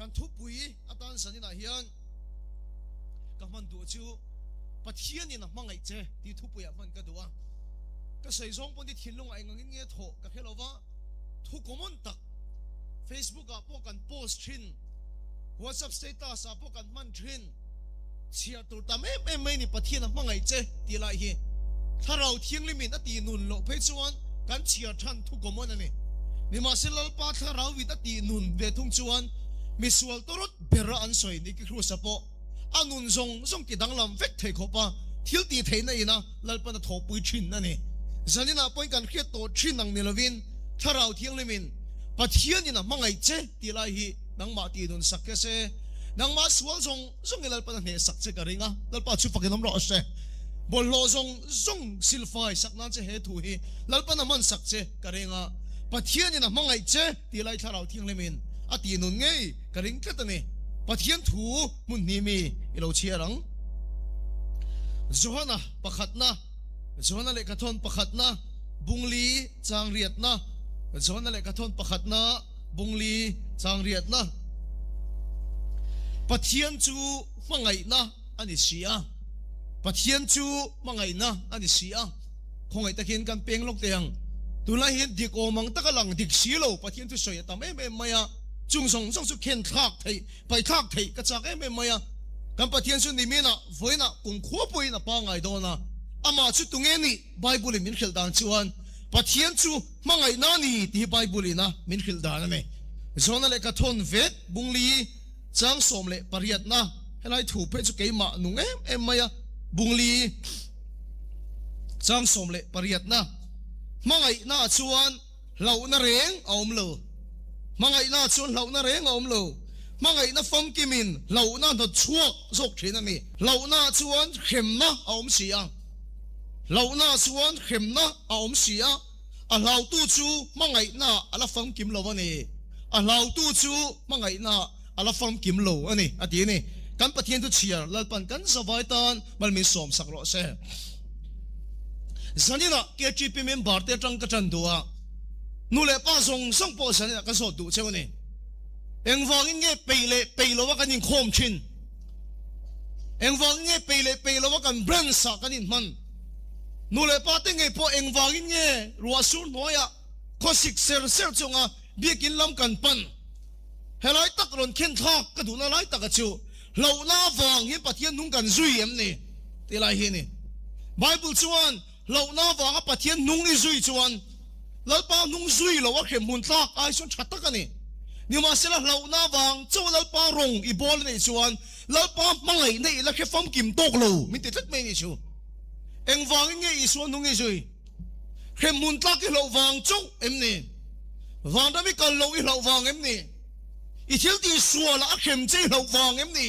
kan thupui atan sanina hian ka man du chu pathian in hmangaih che ti thupui man ka duwa ka sei zong pon ti thinlung ai ngangin nge tho ka khelowa thu common tak Facebook a po kan post thin WhatsApp status a po kan man thin chia tur tam em ni pathian hmangaih che ti lai hi tharau thiang limin ati nun lo phei chuan kan chia than thu common ani nima silal pa tharau wi ati nun ve thung chuan misual torot bera an soi ni ki khru sapo anun zong ki danglam vek thei khopa thil ti theina ina lalpa na thopui thin na ni zanina point kan khiat to thin nang nilovin tharau thiang limin pathian ina mangai che ti lai hi nangma ti nun sakke se nangma sual zong lalpa na ne sak che karinga lalpa chu pakinom ro se bol lo zong silfai saknan che he thu hi lalpa na man sak che karinga pathian ina mangai che ti lai tharau thiang limin ati nun ngei karing tlatani pathian thu mun ni mi ilo chiarang Johana pakhatna Johana le kathon pakhatna bungli changriatna Johana le kathon pakhatna bungli changriatna pathian chu mangai na ani sia pathian chu mangai na ani sia khongai takin kan penglok teang tulai hin dik omang takalang dik silo pathian tu soya tam em maya chung song su khen thak thei pai thak thei ka chak em maya kan pathian su ni mina voina kung kho poi na pa ngai dona ama chu tunge ni bible min khel dan chuan pathian chu mangai na ni ti bible na min khil dan me zona le ka thon vet bungli chang som le pariat na helai thu pe chu keima nung em maya bungli chang som le pariat na mangai na chuan lau na reng aum lo mangai na chuan lau na reng aum lo mangai na fam kimin lau na no chuak zok thina mi lau na chuan khem na aum sia lau na chuan khem na aum sia a lau tu chu mangai na ala fam kim lo ani a lau tu chu mangai na ala fam kim lo ani ati ni kan pathian tu chiar lalpan kan zawai tan malmi som sakro se zanina KGP member te tang ka chan duwa nule pa song po zanina ka so du chewani engwangin nge peilo wa kanin khom chin engwangin nge peilo wa kan brand sa kanin man nule pa te nge po engwangin nge ruasur noya khosik ser chunga bikin lam kan pan helai tak ron khen thak ka du na lai tak chu lo na wang hi pathian nung kan zui em ni ti lai hi ni bible chuan lo na wang a pathian nung i zui chuan lalpa nung zui lo wa khem mun tlak ai son thatak ani ni ma sela lo na wang chu lalpa rong i bol nei chuan lalpa mangai nei la khe fam kim tok lo min te tlat mai ni chu eng wang nge i so nung i zui khem mun tlak i lo wang chu em ni wang da mi kan lo i lo wang em ni i thil ti suala a khem che lo wang em ni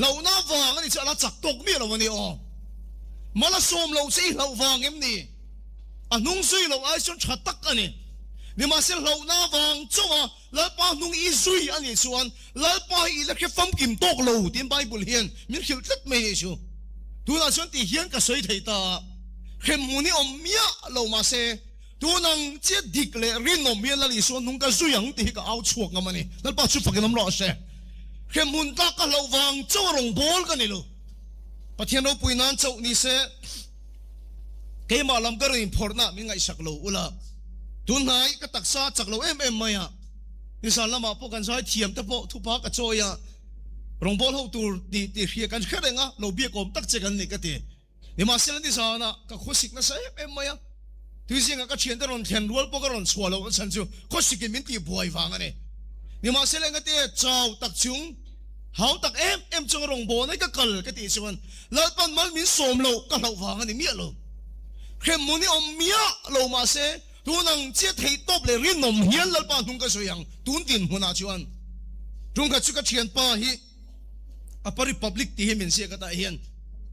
lo na wang ani cha la chak tok mi lo ni o mala som lo che lo wang em ni anung zui lo ai son thatak ani ni ma sel lo na wang chuwa la pa nung i zui ani chuan la pa i la khe fam kim tok lo tin bible hian min khil tlat mai ni chu tu na chon ti hian ka soi thei ta khem muni om mia lo ma se tu nang che dik le rin nom mia la li so nung ka zuyang ti ka au chuak ngamani la pa chu fakinom lo se khem mun ta ka lo wang chaw rong bol ka ni lo pathian ro puinan chaw ni se ke ma lam ka rin phorna mi ngai sak lo ula tunai ka taksa chaklo em maya isa lama po kan sai thiam te po thupa ka choya rongbol ho tur ti khia kan kharenga lo bia kom tak che kan ni ka ti ni ma sel ni sa na ka khosik na sa em maya tu singa ka chien te ron thlen rual po ka ron swalo ka chan chu khosik min ti buai wang ani ni ma sel nga te chaw tak chung hau tak em chung rongbol na ka kal ka ti chuan lalpan mal min som lo ka lo wang ani mi lo khem muni om mia lo ma se tu nang che thei top le rin nom hian lalpa nung ka soyang tun tin huna chuan tung ka chu ka thian pa hi apa republic ti hemin se ka ta hian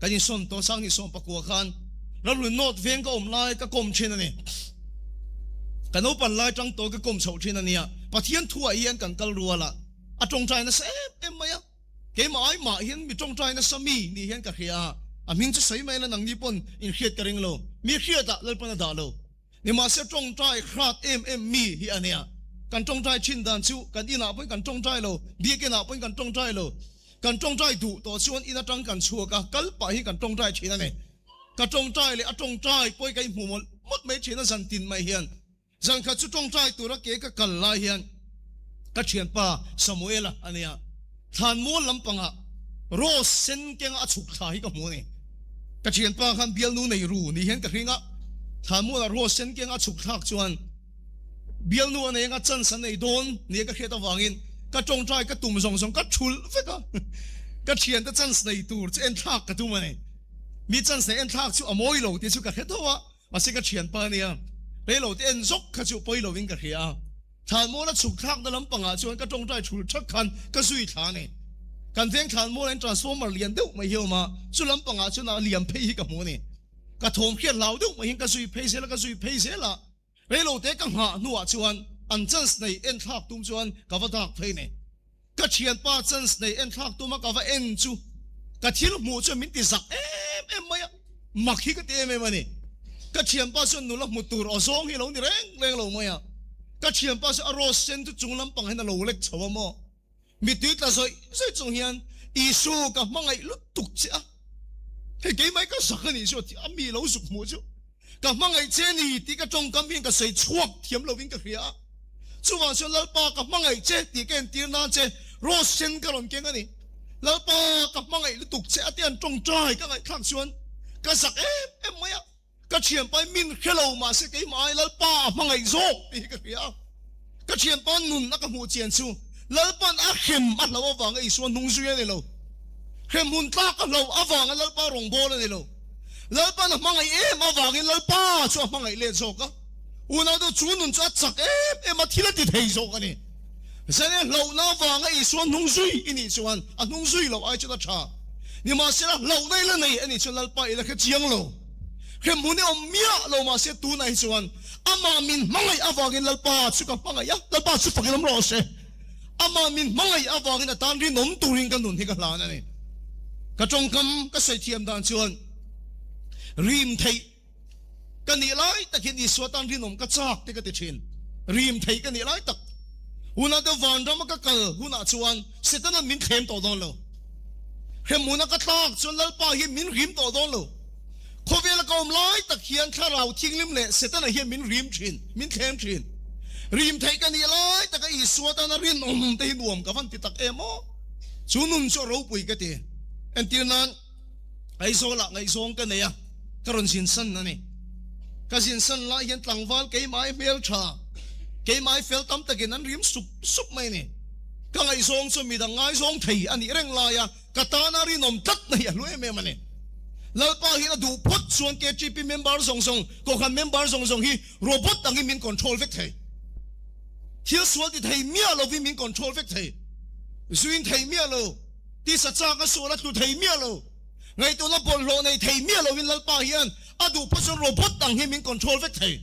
kani son to sang ni som pakua khan ralu not veng ka om lai ka kom chen ani kano pan lai tang to ka kom chho chen ani ya pathian thua hian kan kal ruala a tong trai na se em maya ke mai ma hian mi tong trai na sami ni hian ka khia a min chu sei mai la nang ni pon in khiat ka ring lo mi khiat da lalpa na da lo ni ma se tong trai khat em mi hi ania kan trong trai chin dan chu kan ina pon kan trong trai lo bi ke na pon kan trong trai lo kan trong trai du to chuan ina tang kan chua ka kal pa hi kan trong trai china ne ka trong trai le a trong trai poi kai mu mot mai china zan tin mai hian zan kha chu trong trai tu ra ke ka kal lai hian ka thian pa Samuel ania than mo lampanga ro sen keng a chuk thai ka mu ne ka thian pa khan bial nu nei ru ni hian ka ringa than mo la ro sen keng a chuk thak chuan bial nu ane nga chan san nei don ni ka kheta wangin ka trong trai ka tum zong zong ka chul fe ka thian ta chan nei tur chen thak ka tu mane mi chan sei en thak chu amoi lo ti chu ka kheta wa ma se ka thian pa nia le lo te en zok ka chu poi lo win ka khia than mo la chuk thak da lampanga chuan ka trong trai chul thak khan ka sui tha ne kan theng than mo len transformer lian deuh mai hiu ma chu lampanga chu na liam phei hi ka mu ne ka thom khian lau deuh mai hin ka sui phei se la ka sui phei se la lấy lâu thế các hạ nuột chuan anh chân này en thác tum chuan cả vật thác phê này các chuyện ba chân này en thác tum mà cả vật en chu các thiếu mù chuan mình tì giặc em mày mặc khi cái tiền em này các chuyện ba chuan nụ lắc một tur ở sông hi lâu đi reng lâu mày các chuyện ba chuan arroz sen tu chung lắm bằng hay là lâu lek chава mo mi tuyệt là rồi chung hiền Isu các mang ngay lúc tục chứ cái mấy cái sắc cái này chuan thì mi lâu sụp mù chứ cả mang ngày chế này thì cái trong cam viên cái sợi chuộc thiểm lâu viên cái kia, chú vào cho lão ba cả mang ngày chế thì cái tiền na chế rô sen cái lòng kia cái này, lão ba cả mang ngày lúc tục chế tiền trong trái cái ngày khác xuân, cái sắc em mấy à, cái chuyện bay min hello mà sẽ cái mai lão ba mang ngày rô thì cái kia, cái chuyện bay nôn nó cái mù tiền su, lão ba ăn hem ăn lão vàng cái xuân nung suy này lâu, hem hun ta cái lâu ăn vàng lão ba rong bò này lâu. Lão ba nó mang ngày mà vàng cái lão ba cho mang ngày lên rồi cả, uốn nó chú nôn cho chặt em mà thi là thì thấy rồi cái này, giờ này lão nó vàng cái xuân nung suy cái này xuân nung suy lão ai cho nó trả, nhưng mà sẽ là lão đây là này anh này cho lão ba là cái chiang lão, cái muốn này ông mía lão mà sẽ tu này xuân, mà mình mang ngày vàng cái lão ba chú cả mang ngày lão ba chú phải cái lắm rồi sẽ, mà mình mang ngày vàng cái là tan đi nôm tu riêng cái nôn thì cái là này, cái trong cam cái sợi thiềm đàn xuân rim thấy cái này lại ta hiện đi xóa tan đi nôm cái chạc thì cái tiền rim thấy cái này lại ta huna cái vàng đó mà cái cờ huna chuan sẽ tên là mình khem tổ đón lo khem huna cái tạc chuan lal pa hiện mình rim tổ đón lo khó về là câu lại ta hiện thà rào thiên lim lệ sẽ tên là hiện mình rim chín mình khem chín rim thấy cái này lại ta cái xóa tan rin nôm thì nuông cái văn thì ta em ó chú nun cho ropui cái tiền anh tiền nan ai số là ai số cái này à karon sin san na ni ka sin san la hian tlangwal ke mai mel tha ke mai fel tam takin an rim sup mai ni ka ngai song chu mi da ngai song thei ani reng la ya ka ta na ri nom tat na ya lue me mane lal pa hi na du phot chuan ke gp member song ko khan member song hi robot tangi min control vek thei thil sual ti thei mia lo vi min control vek thei zuin thei mia lo ti sa cha ka so la tu thei mia lo ngày tôi nói bồn lộ này thầy mía là viên lal pa hiền, adu phát sinh robot đang hiền mình control vết thầy,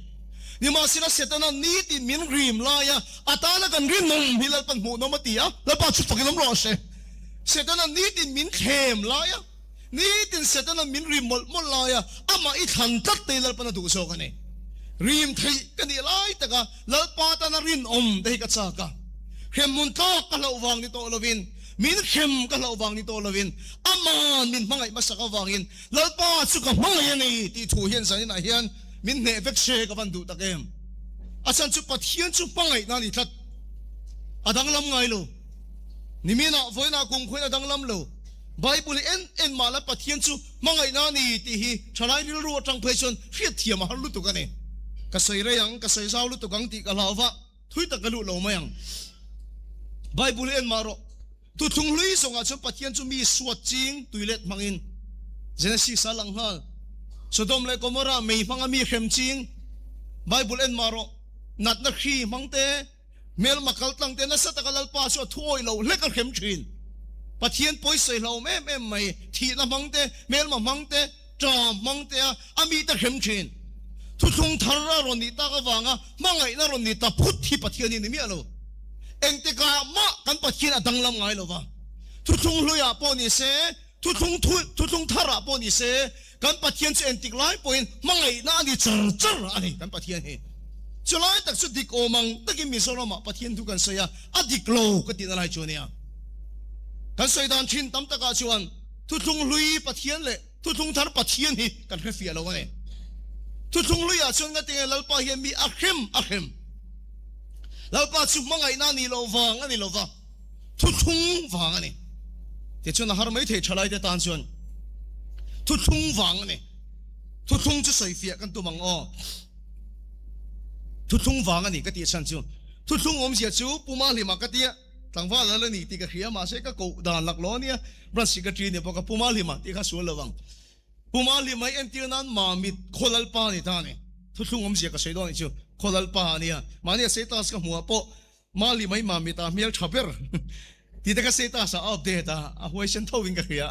nhưng mà xin sẽ tên là ní thì mình rim la ya, ta là cần rim nông hi lal pan mù nó mà tía, lal pa chụp phải lắm rồi sẽ tên là ní thì mình khem la ya, ní thì sẽ tên là mình rim một la ya, mà ít hành tất thì lal pan đủ số cái này, rim thầy cái này lại tất cả lal pa ta là rim đây cái sao cả, khem muốn ta cái lẩu vàng đi to lovin. Min khem ka lo wang ni to lovin ama min mangai ma saka wangin lalpa chu ka mangai ni ti thu hian san na hian min ne vek she ka van du takem asan chu pathian chu mangai na ni that adang lam ngai lo ni mina voina kung khoina dang lam lo bible en mala pathian chu mangai na ni ti hi thalai ril ru tang phaichon fiat thiam har lu tu ka ne ka soi re yang ka soi zau lu tu gang ti ka lawa thui ta ka lu lo mayang bible en maro tu thung lui song a chu pathian chu mi suat ching tuilet mangin Genesis salang hal Sodom le Gomorrah mei manga mi khem ching Bible en maro nat na khi mangte mel makal tlang te na satakalal pa so thoi lo le ka khem thin pathian poi sei lo em mai thi na mangte mel ma mangte tra mangte ami ta khem thin tu thung thara ron ni ta ka wanga mangai na ron ni ta phut thi pathian ni mi alo eng te ka ma kan pathian adang lam ngai lo wa tu thung luya po ni se tu thung thara po ni se kan pathian che entik lai point mangai na ni char ani kan pathian he cho lại tất số dik omang tất kim misorama pathian thu kan soya adik lo cái tin lại chuan ya kan soi dan chin tam taka chuan thu thung lui pathian le thu thung thar pathian hi kan khe fia lo ne thu thung lui a chuan nga ting lalpa hian mi akhem lalpa chu mangai na ni lo wang ani lo wa thu thung wang ani te chuan har mai the thalai te tan chuan thu thung wang ani thu thung chu soi fia kan tu mang o thu thung wang ani ka ti san chu thu thung om sia chu puma lima ka tia tangwa la la ni ti ka khia ma se ka ko dan lak lo nia branch secretary ne poka puma lima ti ka su lawang puma lima en ti nan ma mit kholal pa ni ta ne thu thung om sia ka sei do ni chu kholal pa nia ma ne se ta ska hua po ma lima ma mi ta mel thaper ti ta ka se ta sa update a hoi sen thowing ka khia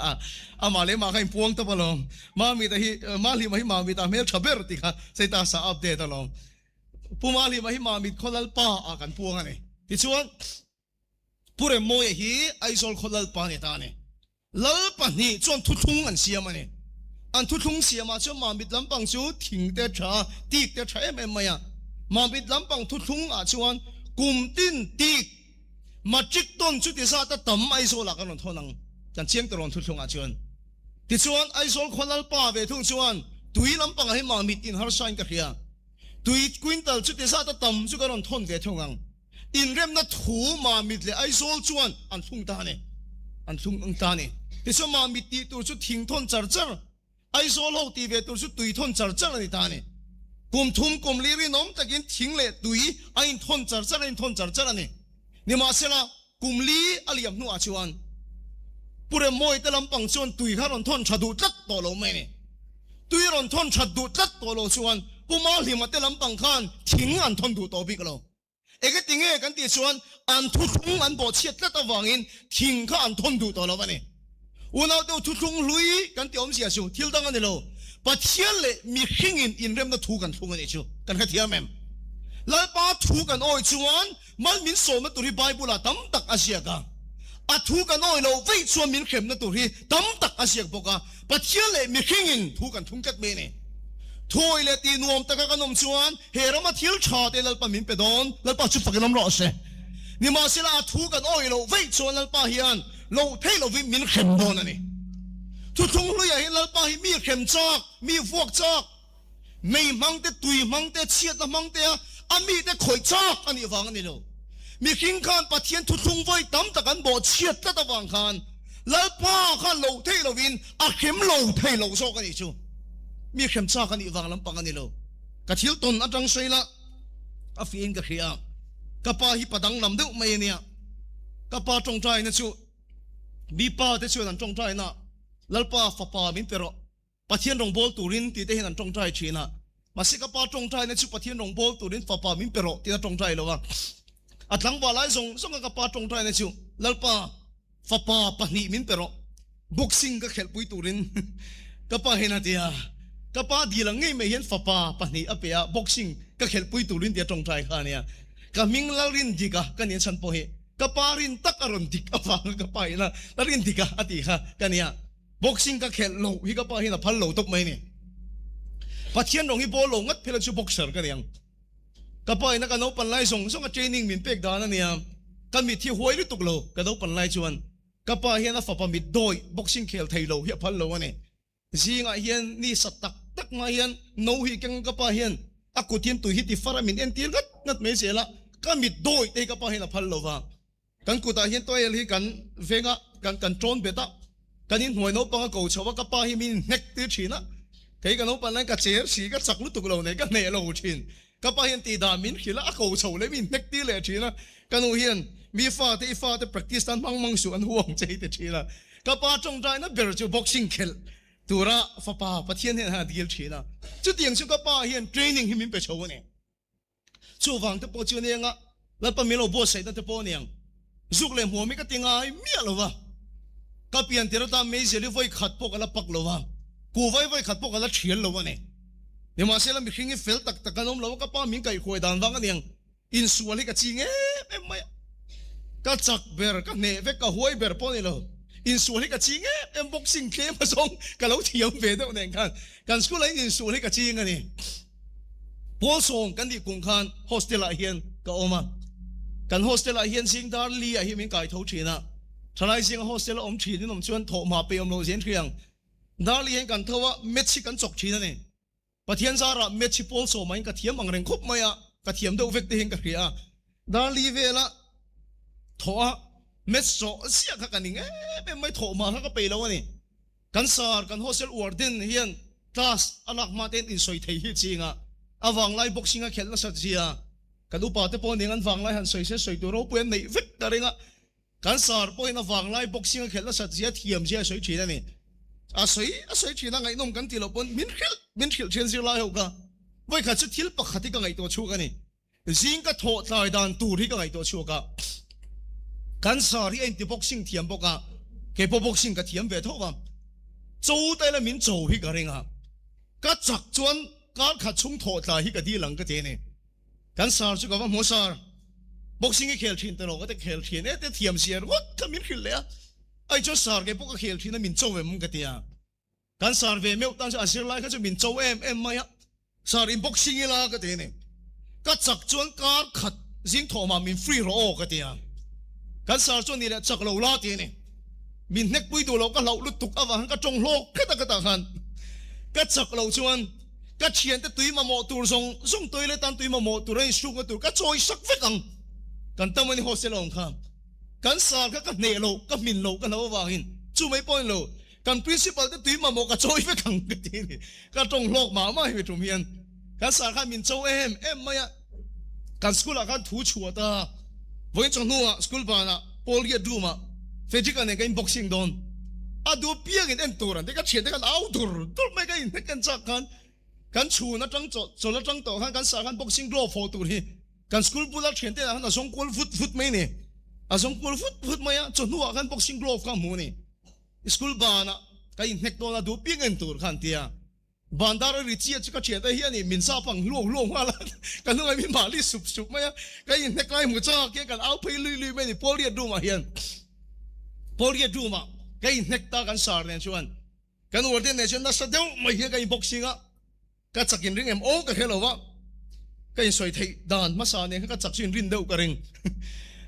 a ma le ma kai puang ta balom ma mi ta hi ma lima ma mi ta mel thaper ti ka se ta sa update ta lo puma lima hi ma mi kholal pa a kan puang ani ti chuan pure moye hi aizol kholal pa ni ta ne lal pa ni chuan thu thung an siam ani an thu thung siam a chu ma mit lampang chu thing te tha tik te tha em maya ma mit lampang thu thung a chuan kum tin tik matric ton chu ti sa ta tam aizol a kan thonang chan chiang toron thu thung a chuan ti chuan aizol kholal pa ve thung chuan tui lampang hi ma mit in har sain ka khia tui quintal chu ti sa ta tam chu kan thon ve thongang in rem na thu ma mit le aizol chuan an thung ta ne an thung ang ta ne ti so ma mit ti tur chu thing thon char char aizol ho ti ve tur chu tui thon char char ani ta ne kum thum kum li ri nom takin thing le tui ain thon char char in thon char char ani ni ma sela kum li aliam nu a chuan pure moi te lampang chuan tui kharon thon thadu tlat to lo me ne tui ron thon thadu tlat to lo chuan puma lima te lampang khan thing an thon du to bik lo ege tinge kan ti chuan an thu thung an bo chiat la ta wangin thing kha an thon du to lo bani unau to thu thung lui kan ti om sia chu thil dang ani lo pathian le mi hingin in rem na thu kan thung ani chu kan kha thiam mem la pa thu kan oi chuan mal min so ma turi bible a tam tak asia ka a thu kan oi lo vei chuan min khem na turi tam tak asia boka pathian le mi hingin thu kan thung kat me ne thôi le ti nuam ta ka nom chuan herama thil tha te lalpa min pe don lalpa chu pakinom ro se ni ma sila thu kan oi lo vei chuan lalpa hian lo thei lo vi min khem don ani thu thung lu ya hin lalpa hi mi khem chak mi vuak chak mei mang te tui mang te chiat la mang te ami te khoi chak ani wang ani lo mi king khan pathian thu thung voi tam ta kan bo chiat ta wang khan lalpa khan lo thei lo vin a khem lo thei lo so ka ni chu mi khem cha kan i wang lam pang ani lo ka thil ton atang seila a fiin ka khia ka pa hi padang lam deuh mai ania ka pa tong trai na chu bi pa te chu nan tong trai na lalpa fa pa min pero pathian rong bol turin ti te hin an tong trai china masi ka pa tong trai na chu pathian rong bol turin fa pa min pero ti na tong trai lo wa atlang wa lai song ka pa tong trai na chu lalpa fa pa pahni min pero boxing ka khel pui turin ka pa hena tia kapa dilang ngai mai hian fapa pahni apea boxing ka khel pui turin dia tong trai khania ka ming lalin dika kanian san po he kapa rin tak aron dik apa kapa ina lalin dika ati kha kania boxing ka khel lo hi kapa hina phal lo tok mai ni pathian rong hi bol lo ngat phela chu boxer kaniang kapa ina ka no pan lai song a training min pek dan ania kan mi thi hoi lu tuk lo ka do pan lai chuan kapa hian a fapa mi doi boxing khel thei lo hi phal lo ani zinga hian ni satak tak nga hian no hi keng ka pa hian akutin tu hi ti faramin en tir ngat me sela ka mit doi te ka pa hian a phal lova kan kuta hian toel hi kan venga kan tron beta kanin hoi no pa ko chawa ka pa hi min nek ti thina kai ka no pa lan ka cher si ka chaklu tu lo ne ka ne lo thin ka pa hian ti da min khila a ko chho le min nek ti le thina kanu hian mi fa te practice tan mang su an huang chei te thina ka pa tong dai na ber chu boxing khel tura fapa pathian ha deal thina chu tiang chu ka pa hian training himin pe chho ne chu wang te po chu ne nga la pa mi lo bo sai te po niang zuk le mo mi ka tinga mi lo wa ka pian te ta me je le voi khat po ka la pak lo wa ku voi khat po ka la thiel lo wa ne ni ma se la mi khingi fel tak kanom lo ka pa min kai khoi dan wang niang in suali ka chinge em mai ka chak ber ka ne ve ka hoi ber po ni lo in suali ka chinge em boxing ke ma song ka lo thiam ve do ne kan school ai in suali ka chinga ni พอส่งกันที่กรุงคานโฮสเทลเฮียนก็ออกมากันโฮสเทลเฮียนสิงดาร์ลีเฮียนมีการทชีนะทนายสิงโฮสเทลอมชีนี่นมชวนโถมาเปียมโลเซียนเทียงดาร์ลีเฮียนกันเทว่าเม็ดชิกันจกชีนั่นเองปะเทียนซาระเม็ดชิพอลส่งมันกระเทียมอังเริงคบไม่อะกระเทียมเดาเวกเตหิงกระเทียดาร์ลีเวละโถเม็ดโซเสียกันนี่ไงไม่โถมาเขาก็ไปแล้วนี่กันซาร์กันโฮสเทลอวอร์ดินเฮียนคลาสอลักมาเต้นอินสวยเทียจริงอ่ะอวังไล่บ็อกซิ่งเข้าแล้วสัตย์เสียกันดูป่าเตปอนนี่กันฟังไล่หันสวยเสียสวยตัวเราเปลี่ยนในวิกอะไรเงี้ยกันสารปอยนฟังไล่บ็อกซิ่งเข้าแล้วสัตย์เสียเทียมเสียสวยชีนั่นนี่สวยชีนั่งไงนุ่มกันทีละปนมินขิลเชนซิลาเหรอกันไว้ขัดสุดทิลปักขัดที่กันไงตัวชัวกันนี่จิงก็โถตายดันตูที่กันไงตัวชัวกันสารที่เอ็นที่บ็อกซิ่งเทียมบอกกันเก็บบ็อกซิ่งกับเทียมเวทว่าโจ้แต่ละมินโจ้ที่กันเองอ่ะก็จักจวนการขัดชุ่มโถตายที่กันดีหลังก็เจนี่กันสารสุกับว่าหัวสารบ็อกซิ่งที่เขลชินตลอดก็แต่เขลชินแต่เทียมเสียวัดก็มินขิลเลยอ่ะไอ้เจ้าสารแกพวกเขลชินนั้นมินโจ้เวมึงก็เตียกันสารเวเมื่อตั้งแต่อาศัยไล่ก็จะมินโจ้เอ็มมาอ่ะสารอินบ็อกซิ่งที่ละก็เจนี่ก็จักจวนการขัดจิงโถมามินฟรีโรก็เตียกันสารจวนนี่แหละจักเราลาเจนี่มินเน็กปุยดูเราก็เราลุตุกอวางก็จงโลกแค่ตะกันหันก็จักเราชวนก็เชียนแต่ตุยมาโมตูร์ส่งตุยเลยตันตุยมาโมตูร์ให้สุ่งกันตุก็จอยสักเวกังกันตั้งมันในโฮสเทลองคำกันสารก็เนโลก็มินโลกันเอาวางหินจู่ไม่ปอยโลกัน principal แต่ตุยมาโมก็จอยเวกังกันทีนี่ก็จงโลกมาไม่ไปทุ่มเฮียนกันสารก็มินโจเอ็มไม่อะกันสกุลกันถูชัวตาวันจังหัวสกุลบ้านอะโอเลียดูมาเฟจิกันเนี่ยกันบ็อกซิ่งโดนอะดูเปียกันเอ็นตัวนั่นเด็กก็เชียนเด็กก็เอาตัวไม่กันเด็กกันจักกันชูนะจังจดแล้วจังต่อกันสารกันบ็อกซิ่งโกลฟตัวนี้กันสกุลบุลเชียนเด็กนะส่งกอลฟุตไม่เนี่ยส่งกอลฟุตไม่อะจนหัวกันบ็อกซิ่งโกลฟกันหมูนี่สกุลบ้านอะกันเด็กตัวน่ะดูเปียกันตัวกันเตียบันดาร์ริชีจะก็เชียนได้เฮียนี่มินซาปังล่วงว่าละกันต้องไอ้มินมาลีสุบไม่อะกันเด็กไล่หมูจ้าเกี่ยกันเอาไปลุยไม่เนี่ยโพลีดูมาเฮียนพอเรียกดูมากันเน็กตากันสารเนี่ยชวนกันวันเดียวเนี่ยชวนนักแสดงไม่เห็นกันบ็อกซิ่งอ่ะกันจักกินริงโอ้ก็เห็นแล้วว่ากันสวยที่ด่านมาสารเนี่ยกันจักชินรินเดียวกันริง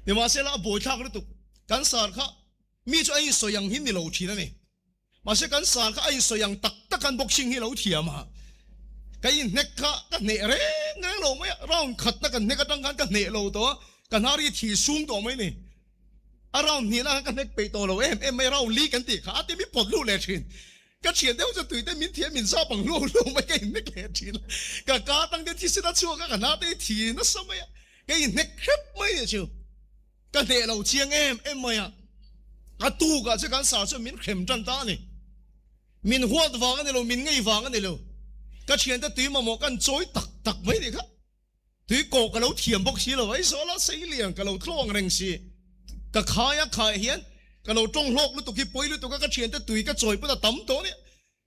เดี๋ยวมาเสร็จแล้วบ่อยทักเลยตุกกันสารค่ะมีช่วยไอ้สวยยังหินนี่เราทีนั่นนี่มาเสร็จกันสารค่ะไอ้สวยยังตักกันบ็อกซิ่งให้เราเทียมมากันเน็กค่ะกันเนเร่เราไม่เราขัดนักกันเน็กกันตั้งกันเนเราตัวกันหาที่ที่สูงตัวไม่นี่เราเนี่ยนะกันเน็กไปตัวเราไม่เราลีกันติขาที่มีปลดลูกเลยชินก็เฉียนเดี๋ยวจะตื่นได้มินเทียมินซาบังลูกไม่กันเน็กเลยชินก็การตั้งแต่ที่สุดชั่วก็กันนาได้ทีนั่นสมัยกันเน็กครับไม่ชิวกันเดเราเชียงไม่อะก็ตู้ก็จะกันสาวจะมินเข็มจันตานี่มินหัวฟังกันเรามินไงฟังกันเราก็เฉียนแต่ตื่นมาหมอกันจอยตักไม่ได้ครับตื่นโกกันเราเทียมบอกชีเราไว้โซล่าสีเหลี่ยงกันเราคล้องเร่งชีก็ขายเฮียนก็เราจงโลกลุตุกิปุยลุตุก็เชียนแต่ตุยก็จอยปุ๊บตั้มตัวเนี่ย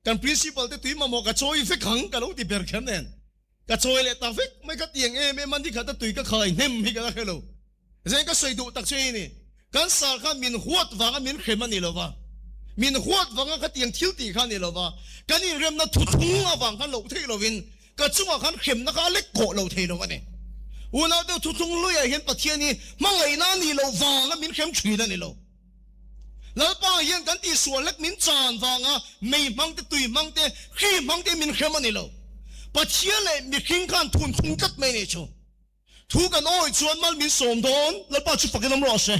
กัน principal แต่ตุยมาโมก็จอยฟิกขังก็เราที่เบิร์กันเนี่ยก็จอยเลยตาฟิกไม่ก็เตียงไม่มันที่ขัดตุยก็ขายเนมให้กันแล้วเราเรื่องก็สวยดูตักเชยนี่กันสารข้ามินหัวฟังมินเข็มนี่หรอวะมินหัวฟังก็เตียงทิวตีข้านี่หรอวะกันนี่เรื่องนั้นทุกฟังกันเราเที่เราวินก็จังหวะกันเข็มนักเล็กโกเราเที่เราเนี่ยวันนั้นเดี๋ยวทุกลุยเห็นประเทศนี้มังไงนั่นนี่เราฟังแล้วมินเข้มฉีนั่นนี่เราแล้วป้าเห็นกันที่ส่วนเล็กมินจานฟังอ่ะไม่มังแต่ตุยมังแต่ขี้มังแต่มินเข้มนี่เราประเทศเลยมีขิงกันทุนกัดไม่เนี่ยชัวทุกันอ้อยชวนมันมินสมโดนแล้วป้าชุดฝักน้ำร้อนเสีย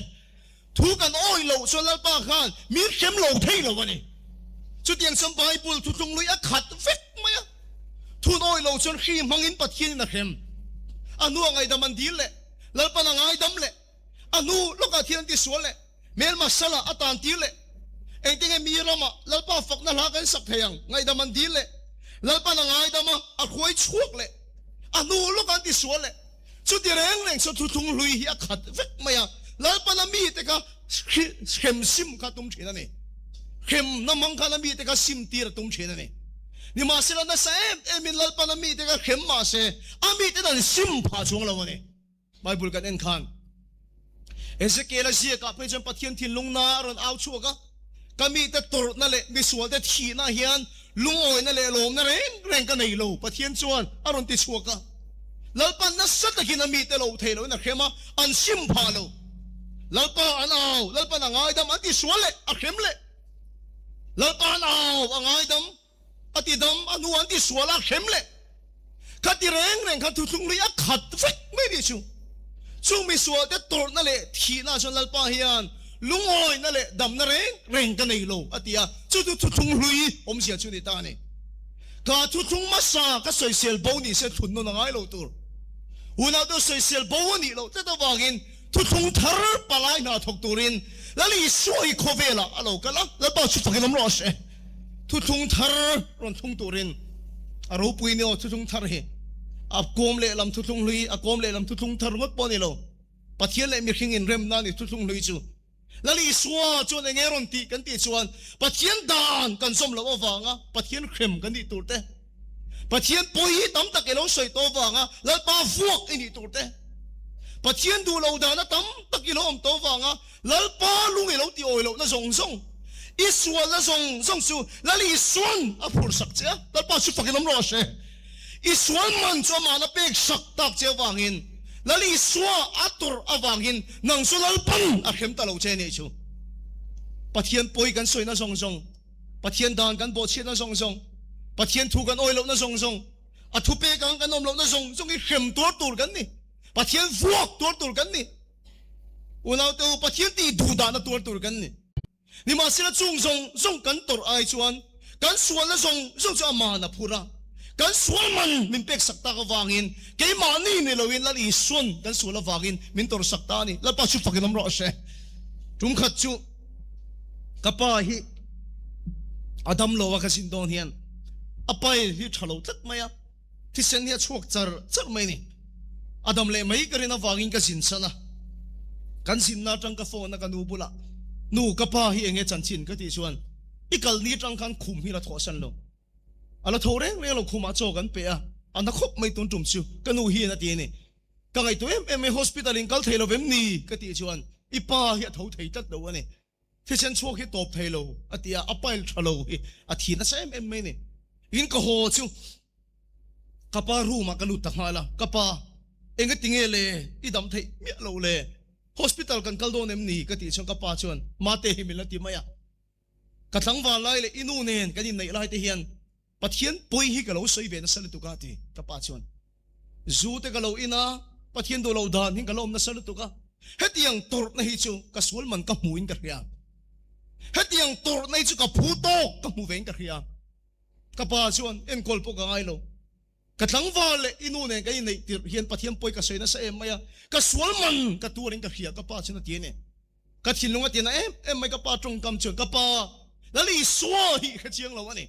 ทุกันอ้อยเราชวนแล้วป้าขันมินเข้มเราเที่เราวันนี้ชุดยังสบายบุญทุกลุยอ่ะขัดฟิกไหมอ่ะทุนอ้อยเราชวนขี้มังอินประเทศนี่นะเข้มอนุไงดำมันดีเลยแล้วปนังไงดำเลยอนุลูกอาเทียนที่สวนเลยเมลมาสละอัตานดีเลยเองที่ไงมีเรามาแล้วป้าฝักนั่นหากันสักเพียงไงดำมันดีเลยแล้วปนังไงดำมาอะคุยชุกเลยอนุลูกอันที่สวนเลยสุดที่แรงเลยสุดทุ่งลุยฮีขัดเวกไม่อะแล้วปนังมีแต่ก็เข้มซิมข้าตุ้มเชนั่นเองเข้มน้ำมันข้ามีแต่ก็ซิมตีระตุ้มเชนั่นเองนี่มาเสร็จแล้วนะเซมมินลปานามีแต่ก็เข้มมาเสอามีแต่นั่นซิมพาช่วงเราเนี่ยไบเบิลกันเอ็นขันเอเซเกลเสียกับไปจนปะเทียนทินลุงนาอรอนเอาชัวก็มีแต่ตรนั่นแหละมีส่วนแต่ทีน่าเฮียนลุงโอยนั่นแหละลมนั่นเร่งกันในโลปะเทียนชวนอรอนติชัวก็ lalpan na sat na kinami te lo thelo na khema an sim phalo lalpa anaw lalpan angai dam ati swale a khemle lalpan aw angai dam ati dam anu anti swala khemle khati reng reng khan thu thung li a khat fek me di chu chung mi swal te tor na le thi na chon lalpa hian lungoi na le dam na reng reng ka nei lo atia chu thu thung lui om sia chu ni ta ni ka thu thung ma sa ka soi sel bo ni se thun no na ngai lo tur una do soi sel bo ni lo te ta wangin thu thung thar palai na thok turin lali soi khovela alo kala la pa chu fakin lo se thu thung thar ron thung turin aro pui ni o thu thung thar he ap kom le lam thu thung lui a kom le lam thu thung thar ngot po ni lo pathian le mi khing in rem na ni thu thung lui chu lali suwa chu ne ngeron ti kan ti chuan pathian dan kan som lo wanga pathian khrem kan ni turte pathian poi tam tak elo soi to wanga la pa fuak ini turte pathian du lo da na tam tak elo om to wanga lal pa lung elo ti oi lo na zong zong iswa la zong zong su lali suan a phur sak che lal pa su fakilam ro she iswan man cho ma na pek sak tak che wangin lali suwa atur awangin nang sulal pan a khem ta lo che ne chu pathian poi kan soi na zong zong pathian dan kan bo che na zong zong pathian thu kan oi lo na zong zong a thu pe kan om lo na zong zong i khem tur tur kan ni pathian vuak tur kan ni unaw to pathian ti du da na tur kan ni ma sila chung zong zong kan tur ai chuan kan sual na zong zong cha ma na phura kan sual man min pek sakta ka wangin kay mani ni lawin lali sun kan sual wangin min tor sakta ni la pa chu fakinam ro se tum khat chu kapa hi adam lo wa ka sin don hian apai hi thalo tat maya thi sen hi chuak char mai ni adam le mai karina wangin ka sin sana kan sin na tang ka phone na ka nu bula nu kapa hi enge chanchin ka ti chuan ikal ni tang kan khum hi la thosan lo ala thoreng re lo khuma cho kan pe a ana khop mai tun tum chu kanu hi na ti ni ka ngai to em hospital in kal thelo vem ni ka ti chuan ipa hi tho thei tat do ani thi chen chok hi top thelo atia apail thalo hi a thi na sem em mai ni in ka ho chu kapa ru ma kalu ta hala kapa enga tingele idam thei mi lo le hospital kan kal don em ni ka ti chuan kapa chuan ma te hi milati maya ka thang wa lai le inu nen ka ni nei lai te hian pathian poi hi ka lo soi ve na sal tu ka ti ka pa chuan zu te ka lo ina pathian do lo dan hin ka lo na sal tu ka hetiang tor na hi chu ka sul man ka muin ka ria hetiang tor na hi chu ka phu to ka mu ven ka ria ka pa chuan en kol po ka ngai lo ka thang wa le inu ne ka nei tir hian pathian poi ka soi na sa em maya ka sul man ka tu ring ka ria ka pa chuna ti ne ka thin lunga ti na em mai ka pa trong kam chuan ka pa lali suwa hi ka chiang lo ani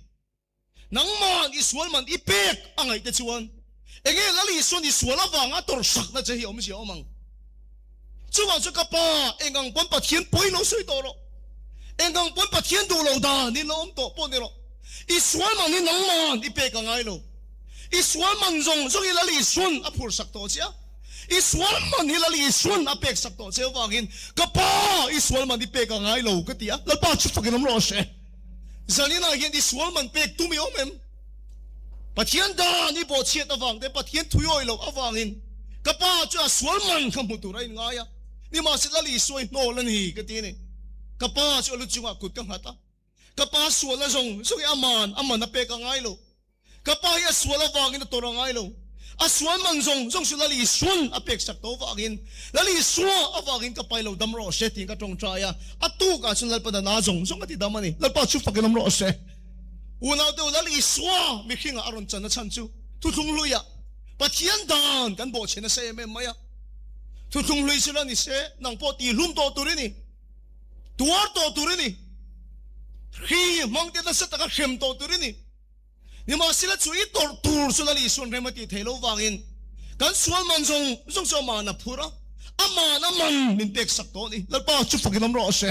nang man iswal man ipek angai te chuan enge lali son iswal awanga tor sak na che hi om sia omang chuwa chu ka pa engang pon pathian poi no soi to ro engang pon pathian do lo da ni lo om to pon ni ro iswal man ni nang man ipek angai lo iswal man zong zong i lali son a phur sak to chia iswal man ni lali son a pek sak to che wangin ka pa iswal man ipek angai lo ka tia la pa chu fakin om ro se zanina hian di sual man pek tu mi omem pathian da ni bo chiat awang de pathian thuyoi lo awangin kapa chu sual man kham tu rai nga ya ni ma se lali soi no lan hi ka ti ni kapa chu lu chunga kut ka hata kapa sual la zong zong aman na pek ngai lo kapa ya sual awangin to ngai lo a sual man zong su lali sun a pek sak to wangin lali suwa awangin ka pai lo dam ro setting ka tong tra ya atu ka sun lal pa da na zong ka ti damani lal pa chu fakin ro se una do lali suwa mi khinga aron chan na chan chu tu thung lu ya pathian dan kan bo chena se me maya tu thung lu sila ni se nang po ti lum to tu ri ni tuar to tu ri ni khi mang te na sa ta ka khem to tu ri ni ni ma sila chu i tor tur su lali sun remati thelo wangin kan sual man zong so ma na phura ama na man min pek sak to ni lal pa chu fakin ro se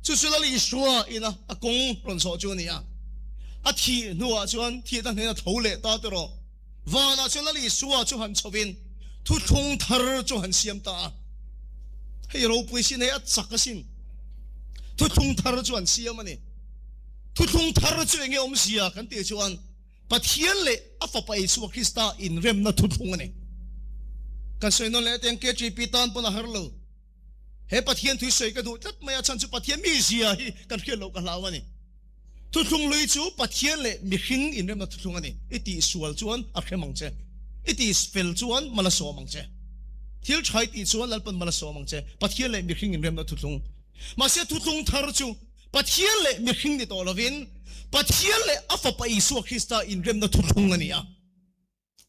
chu su lali suwa ina akong ron so chu ni ya a thi nuwa chuan thi ta ne na thole ta to ro wa na chu lali suwa chu han chowin thu thung thar chu han siam ta hei ro pui sin he a chakasin thu thung thar chu han siam ani thu thung thar chu enge om sia kan te chuan pathian le afa pai su krista in rem na thu thung ani kan soi non le teng ke chi pitan puna harlo he pathian thui soi ka du tat maya chan chu pathian mi zia hi kan khelo ka lawani thu thung lui chu pathian le mi hing in rem na thu thung ani iti sual chuan a khemang che iti spell chuan mala so mang che thil chhai ti chuan lalpan mala so mang che pathian le mi hing in rem na thu thung ma se thu thung thar chu pathian le mi hing ni to lovin pathian le afa pa isu Krista in rem na thu thung ani a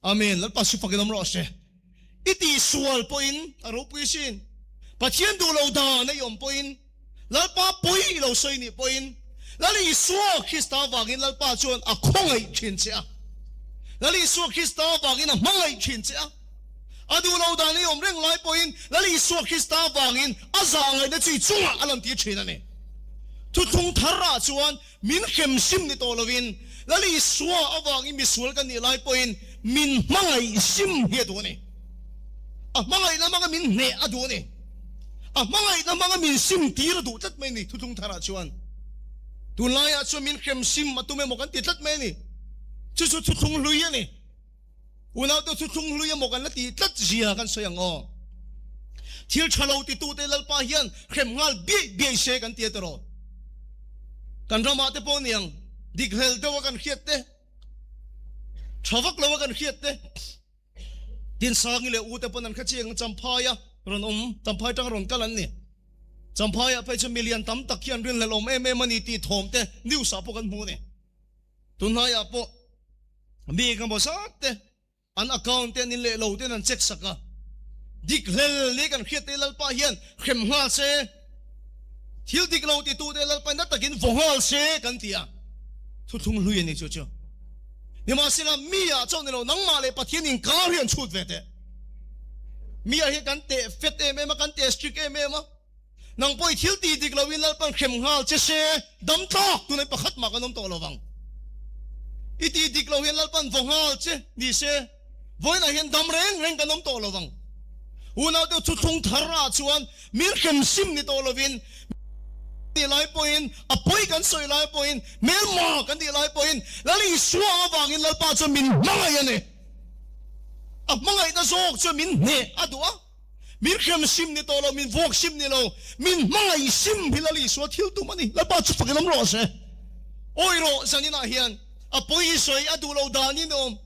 amen lalpa su pakinam ro se iti sual poin ropui sin pathian du lo da na yom poin lalpa poi lo soi ni poin lali isu Krista wangin lalpa chuan a khongai thin che a lali isu Krista wangin a mangai thin che a adu lo da na yom reng lai poin lali isu Krista wangin a zangai na chi chunga alam ti thin ani thu thung thara chuan min khem sim ni to lovin lali isu awangin mi sul kan ni lai poin min mangai sim he do ni a mangai na mga min ne adu ni a mangai na mga min sim tir du tat mai ni thu thung thara chuan tu lai a chu min khem sim ma tu me mo kan ti tat mai ni chu chu thu thung lui ani una to thu thung lui mo kan la ti tat zia kan so yang o thil thalo ti tu te lal pa hian khem ngal bi se kan ti tero kan rama te po niang dighel do kan khiat te thawak lo kan khiat te tin sang le u te ponan khaching champaya ron champaya tang ron kalan ni champaya pe chu million tam tak hian rin le lom em mani ti thom te new sa po kan mu ne tunaya po mi kan bo sak te an account te ni le lo te nan check saka dighel le kan khiat te lal pa hian khem nga se thil dik lo ti tu te lal pa na takin vohal se kan tia thu thung lui ni chu chu ni ma sila mia chau ni lo nang ma le pathian in ka rian chut ve te mia hi kan te fet em kan te strict em nang poi thil ti dik lo win lal pan khem ngal che se dam ta tu nei pakhat ma kanom to lowang iti dik lo hin lal pan vohal che ni se voina hian dam reng kanom to lowang una de thu thung thara chuan mir khem sim ni to lovin di lai poin apoi kan soi lai poin mel ma kan di lai poin lali suwa wangin lalpa chu min mangai ani a mangai na zok chu min ne adua mir khem sim ni to lo min vok sim ni lo min mangai sim hilali suwa thil tu mani lalpa chu pakinam ro se oiro zanina hian apoi soi adu lo dani nom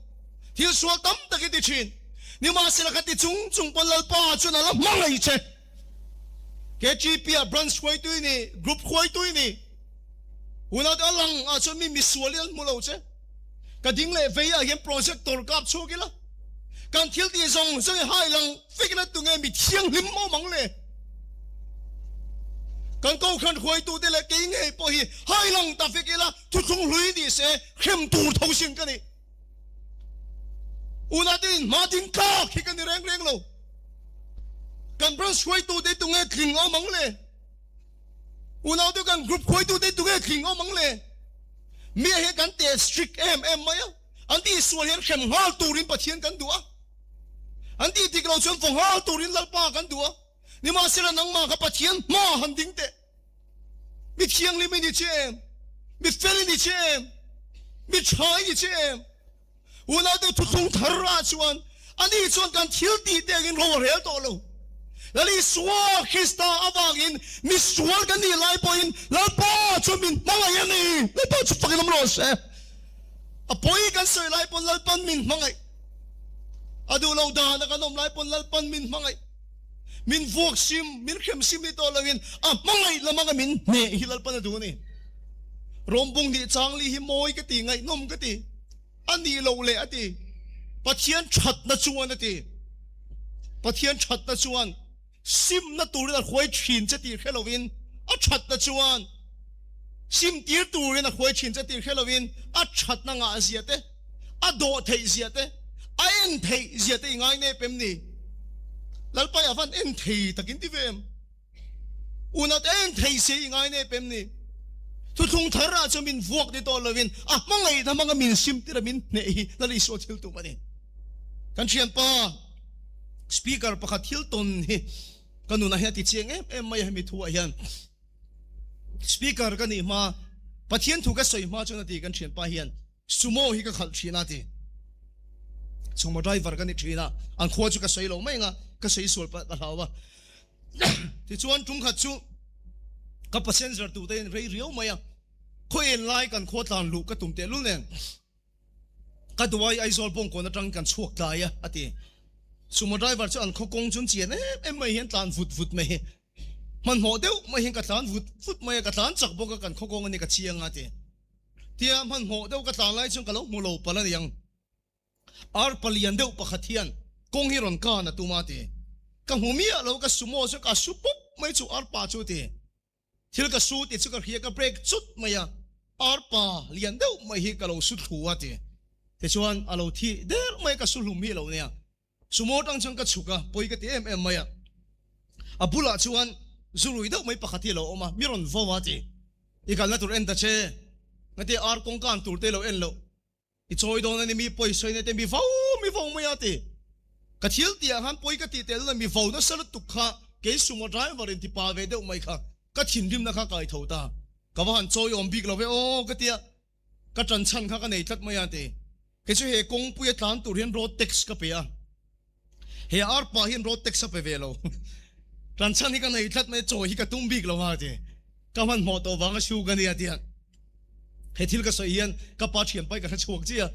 thil suwa tam takiti chin ni ma sila kati chung pan lalpa chu na la mangai che KGP a branch khoi tu ni group khoi tu ni una da lang a chu mi misualian mulo che ka ding le ve a hem project tor kap chu kila kan thil ti zong hai lang fikna tu nge mi thiang lim mo mang le kan ko khan khoi tu de le ke nge po hi hai lang ta fikila thu chung lui di se khem tur thau sin ka ni una din ma din ka khi kan reng lo kan branch khoi tu de tu nge thling o mang le una de kan group khoi tu de tu nge thling o mang le mi he kan te strict maya anti sual hian khem ngal turin pathian kan dua anti tiklo chon phong hal turin lalpa kan dua ni ma sira nang ma ka pathian ma han ding te mi thiang li mi ni chem mi fel ni chem mi chai ni chem una de tu thung thara chuan ani chuan kan thil ti te gin ro rel to lo lali suwa Krista awangin mi sual kan ni lai poin lalpa chu min mangai ani lalpa chu pakinam ro se apoi kan soi lai pon lalpan min mangai adu lo da na kanom lai pon lalpan min mangai min vok sim min khem sim ni to lawin mangai la mga min ne hilal pan adu ni rombong ni changli hi moi ka ti ngai nom ka ti ani lo le ati pathian that na chuan ati pathian that na chuan sim na tur na khoi thin che ti khelowin a that na chuan sim tir tur na khoi thin che ti khelowin a that na nga ziate a do thei ziate a en thei ziate ngai ne pem ni lalpa ya van en thei takin ti vem unat en thei se ngai ne pem ni tu thung thara chu min vuak ni to lovin mangai na mga min sim tira min ne hi lali so thil tu mani kan chian pa speaker pakhat hilton hi kanuna hi ti cheng em mai mi thu hian speaker kan ni ma pathian thu ka soi ma chu na ti kan chian pa hian sumo hi ka khal thina ti sung driver kan ni thina an kho chu ka sei lo mai nga ka sei sul pa ka hawa ti chuan tung khat chu ka passenger tu te rei riau mai a khoi en lai kan kho tlan lu ka tum te lu nen ka duai ai zol bong ko na tang kan chuak ta ya ati sumo driver chu an kho kong chun chien em mai hian tlan vut mai man ho deu mai hian ka tlan vut mai ka tlan chak bo ka kan kho kong ani ka chiang ati tia man ho deu ka tlan lai chung ka lo mu lo pala yang ar palian deu pakhathian kong hi ron ka na tu ma ti ka humia lo ka sumo chu ka supup mai chu ar pa chu ti thil ka su ti chu ka hria ka break chut maya ar pa lian deu mai hi ka lo su thu ati te chuan alo thi der mai ka su hlum hi lo nia sumo tang chang ka chuka poi ka ti em maya abula chuan zurui deu mai pakhathi lo oma miron vowa ti ikal na tur en ta che ngati ar kong kan tur te lo en lo i choi don ani mi poi soi ne te mi vau mai ati ka thil tia han poi ka ti tel na mi vau na sal tu kha ke sumo driver in ti pa ve deu mai kha ka thin rim na kha kai thota ka van choi om big lo ve o ka tia ka tran chan kha ka nei that mai ati ke chu he kong pu ya tlan tur hian road tax ka pe a he ar pa hian road tax pe ve lo tran chan hi ka nei that mai choi hi ka tum big lo ha ti ka man mo to wang shu ka ni ati he thil ka so hian ka pa thiam pai ka chuak chia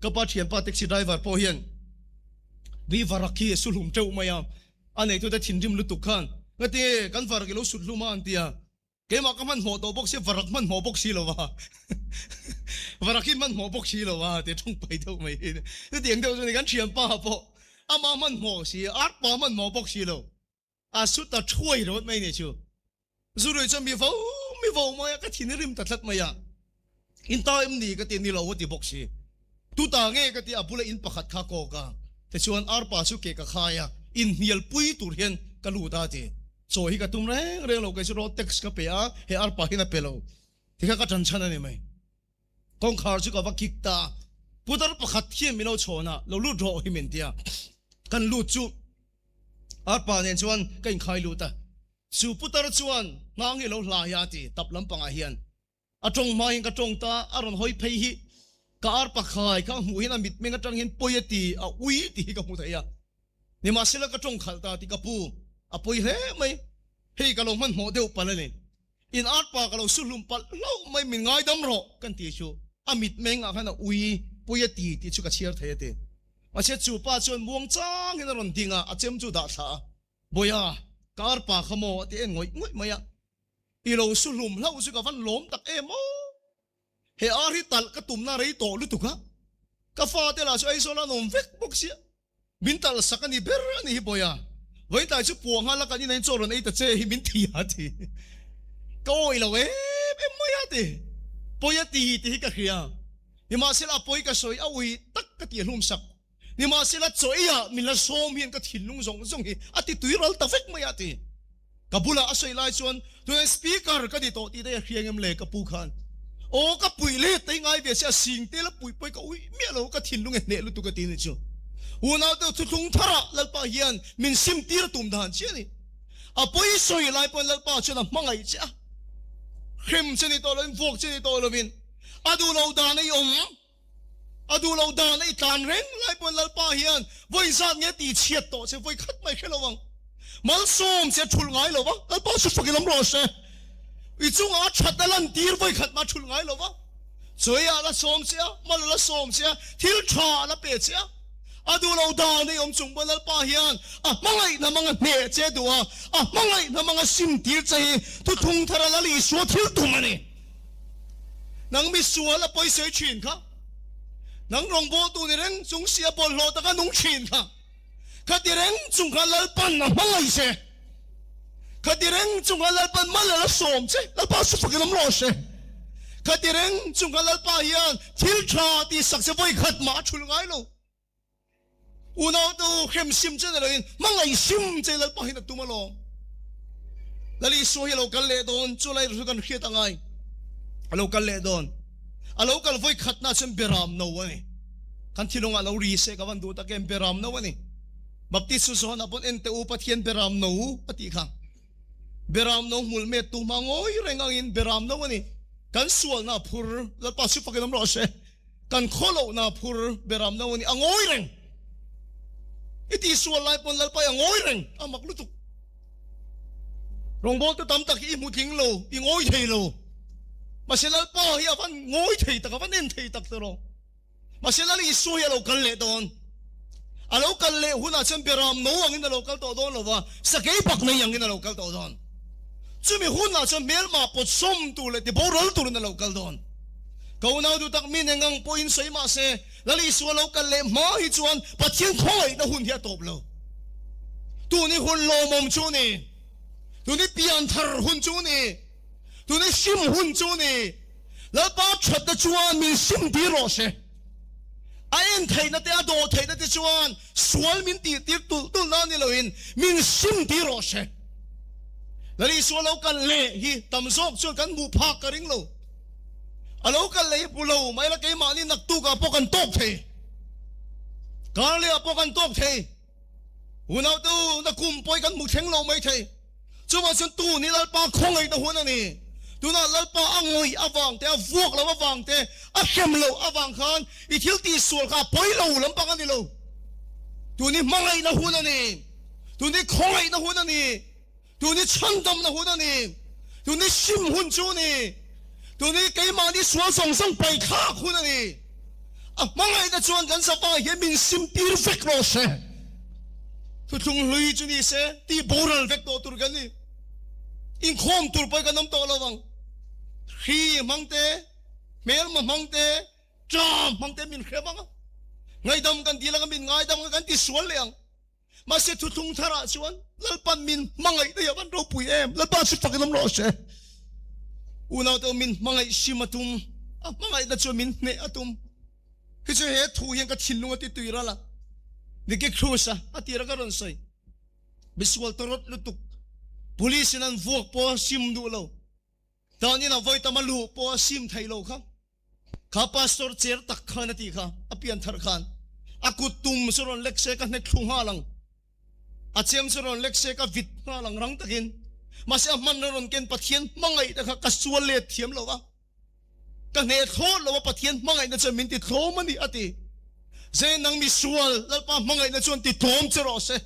ka pa thiam pa taxi driver po hian vi varaki sulhum teu maya anei tu ta thindim lu tu khan ngati kan varak lo sulhuma antia ke ma ka man ho to box se varak man ho box si lo wa varakin man ho box si lo wa te thong pai deu mai tu tiang deu ni kan thiam pa po ama man ho si ar pa man ho box si lo a su ta choi ro mai ne chu zurui cha mi vo mai ka thin rim ta thlat maya in time ni ka ti ni lo ti box si tu ta nge ka ti apula in pakhat kha ko ka te chuan ar pa chu ke ka khaya in hial pui tur hian ka lu ta ti so hi ka tum re lo ka chu ro tax ka pe a he ar pa hi na pe lo ti ka chan chan ani mai kong khar chu ka va kik ta pudar pakhat hi mi lo chona lo lu ro hi men tia kan lu chu ar pa nen chuan kain khai lu ta chu putar chuan ngang hi lo hla ya ti tap lam panga hian atong mai ka tong ta aron hoi phei hi ka ar pa khai ka hu hin amit menga tang hin poyati a ui ti ka mu thaya ni ma sila ka tong khal ta ti ka pu a poi he mai hei ka lo man ho deu palani in ar pa ka lo sulum pal lo mai min ngai dam ro kan ti chu amit menga khana ui poyati ti chu ka chiar thaya te ma che chu pa chon muang chang hin ron dinga a chem chu da tha boya ka ar pa khamo ti en ngoi maya i lo sulum lo chu ka van lom tak emo he ari tal ka tumna rei to lu tu ka fa te la so ai so la nom vek boxia min tal sakani ber ani hi boya vai ta chu puang hala ka ni nei choron ei ta che hi min thi ha thi ko i lo em moya te poya ti hi ka khia ni ma sila poi ka soi a ui tak ka ti hlum sak ni ma sila choia min la som hian ka thin lung zong hi ati tuiral ta vek moya ti kabula asoi lai chuan tu speaker ka di to ti de hriangem le ka pu khan o ka pui le te ngai ve sia sing te la pui poi ka ui mi lo ka thin lung ne lu tu ka ti ni chu una te thu thung thara lal pa hian min sim tir tum dan chi ni a poi soi lai pon lal pa chuna mangai cha khem chini to loin vok chini to lovin adu lo da nei adu lo da nei tan reng lai pon lal pa hian voi zat nge ti chiat to se voi khat mai khelawang mal som se thul ngai lo wa lal pa su fakilam ro se i chung a that lan tir voi khat ma thul ngai lo wa choya la som se mal la som se thil tha la pe che adu lo da nei chung bon lal pa hian a mangai na manga ne che duwa a mangai na manga sim tir che tu thung thara la li so thil tu mani nang mi suwa la poi se chin kha nang rong bo tu ni reng chung sia bol lo ta ka nung chin kha ka ti reng chung kha lal pan na mangai se ka ti reng chung kha lal pan mal la som che lal pa su fakilam lo se ka ti reng chung kha lal pa hian thil tha ti sak se voi khat ma thul ngai lo unaw tu khem sim che na loin mangai sim che lal pa hin tu ma lo lali so hi lo kal le don chu lai ru kan khiat angai alo kal le don alo kal voi khat na chem beram no ani kan thilong alo ri se ka van du ta kem beram no ani baptisu so na pon ente u pathian beram no pati kha beram no mul me tu mangoi rengang in beram no ani kan sual na phur la pa su fakinam ro se kan kholo na phur beram no ani angoi reng iti sual lai pon lalpay ang oy reng amak lutuk rong bol to tam tak i muting lo i ngoy thei lo masilal pa hi avan ngoy thei tak avan en thei tak tero masilal i su ya lo kal le don alo kal le huna chem peram no ang in lo kal to don lo wa sakei pak nei ang in lo kal to don chumi huna chem mel ma pot som tu le ti borol tu na lo kal don kauna du tak min engang point sei ma se lali su lo kal le ma hi chuan pathian khoi na hun hia top lo tu ni hun lo mom chu ni tu ni pian thar hun chu ni tu ni sim hun chu ni la ba chat da chuan min sim ti ro se ain thei na te ado thei na te chuan sual min ti tir tu na ni lo in min sim ti ro se lali su lo kal le hi tam zok chu kan mu pha ka ring lo alo kal le pulo mai la kai ma ni nak tu ka po kan tok the ka le po kan tok the unau tu na kum poi kan mu theng lo mai the chu ma chen tu ni lal pa khong ai na hun ani tu na lal pa angoi awang te vuak lo awang te a hem lo awang khan I thil ti sul kha poi lo lam pa kan ni lo tu ni mangai na hun ani tu ni khong ai na hun ani tu ni chandam na hun ani tu ni sim hun chu ni tu ni kai ma ni sual song sang pai kha hun ani a mangai na chuan kan sa pa he min sim tir fek ro se tu tung lui chu ni se ti boral vek to tur kan ni in khom tur pai kan nam to lawang khi mangte mel ma mangte cha mangte min khrebang ngai dam kan ti lang min ngai dam kan ti sual leang ma se tu tung thara chuan lalpan min mangai te yawan ropui em lalpa chu pak nam ro se unau to min mangai simatum a mangai da chu min ne atum hi chu he thu hian ka thin lunga ti tuira la ni ke khusa atira ka ron sai biswal torot lutuk police nan vuak po sim du lo tani na voi tamalu po sim thai lo kha pastor chair tak khana ti kha apian thar khan akutum suron lekse ka ne thunga lang achem suron lekse ka vit na lang rang takin mase man ron ken pathian mangai ta kha kasual le thiam lo wa ka ne tho lo pathian mangai na chamin ti tho mani ati zen nang mi sual lalpa mangai na chuan ti thom chero se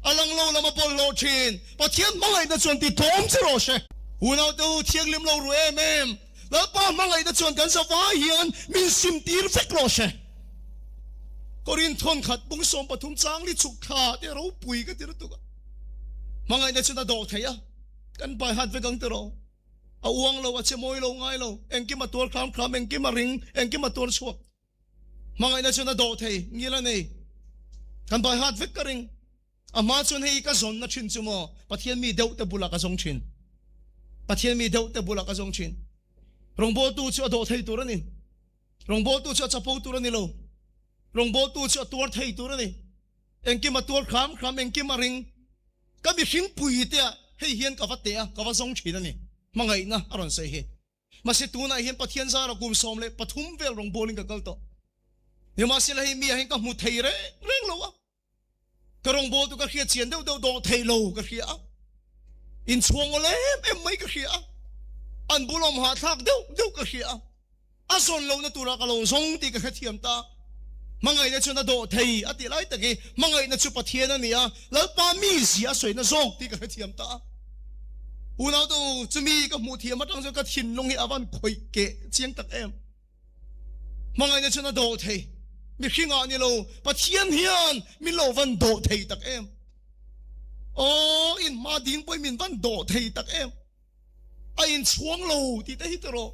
alang lo lama pol lo chin pathian mangai na chuan ti thom chero se unau tu thiang lim lo ru em lalpa mangai na chuan kan sa wa hian min sim tir fek lo se korin thon khat bung som pathum chang li chuk kha te ro pui ka tir tu ka mangai na chuan do thaya kan bai hat ve gang te ro a uang lo a che moi lo ngai lo engki ma tor kham kham engki ma ring engki ma tor chuak mangai na chuna do thei ngila nei kan bai hat vek ka ring a ma chun hei ka zon na chin chumo pathian mi deuh te bula ka zong chin pathian mi deuh te bula ka zong chin rongbo tu chu do thei tur ani rongbo tu chu chapo tur ani lo rongbo tu chu tur thei tur ani engki ma tur kham kham engki ma ring ka bi hing pui te hei hian ka va te ka va zong chin ani mangai na aron sei he ma se tu na hian pathian za ra kum som le pathum vel rongbo ling ka kal to ni ma se la hi mi hin ka mu thei re reng lo wa ka rong bo tu ka khia chien deu do thei lo ka khia in chuang ole em mai ka khia an bulom ha thak deu ka khia a son lo na tu ra ka lo zong ti ka thiam ta mangai na chu na do thei ati lai ta ki mangai na chu pathian ani a lal pa mi sia soi na zong ti ka thiam ta unau tu chumi ka mu thiam atang ka thin long hi awan khoi ke chiang tak em mangai na chu na do thei mi khinga ni lo pathian hian min lo van do thei tak em o in ma ding poi min van do thei tak em a in chuang lo ti te hitro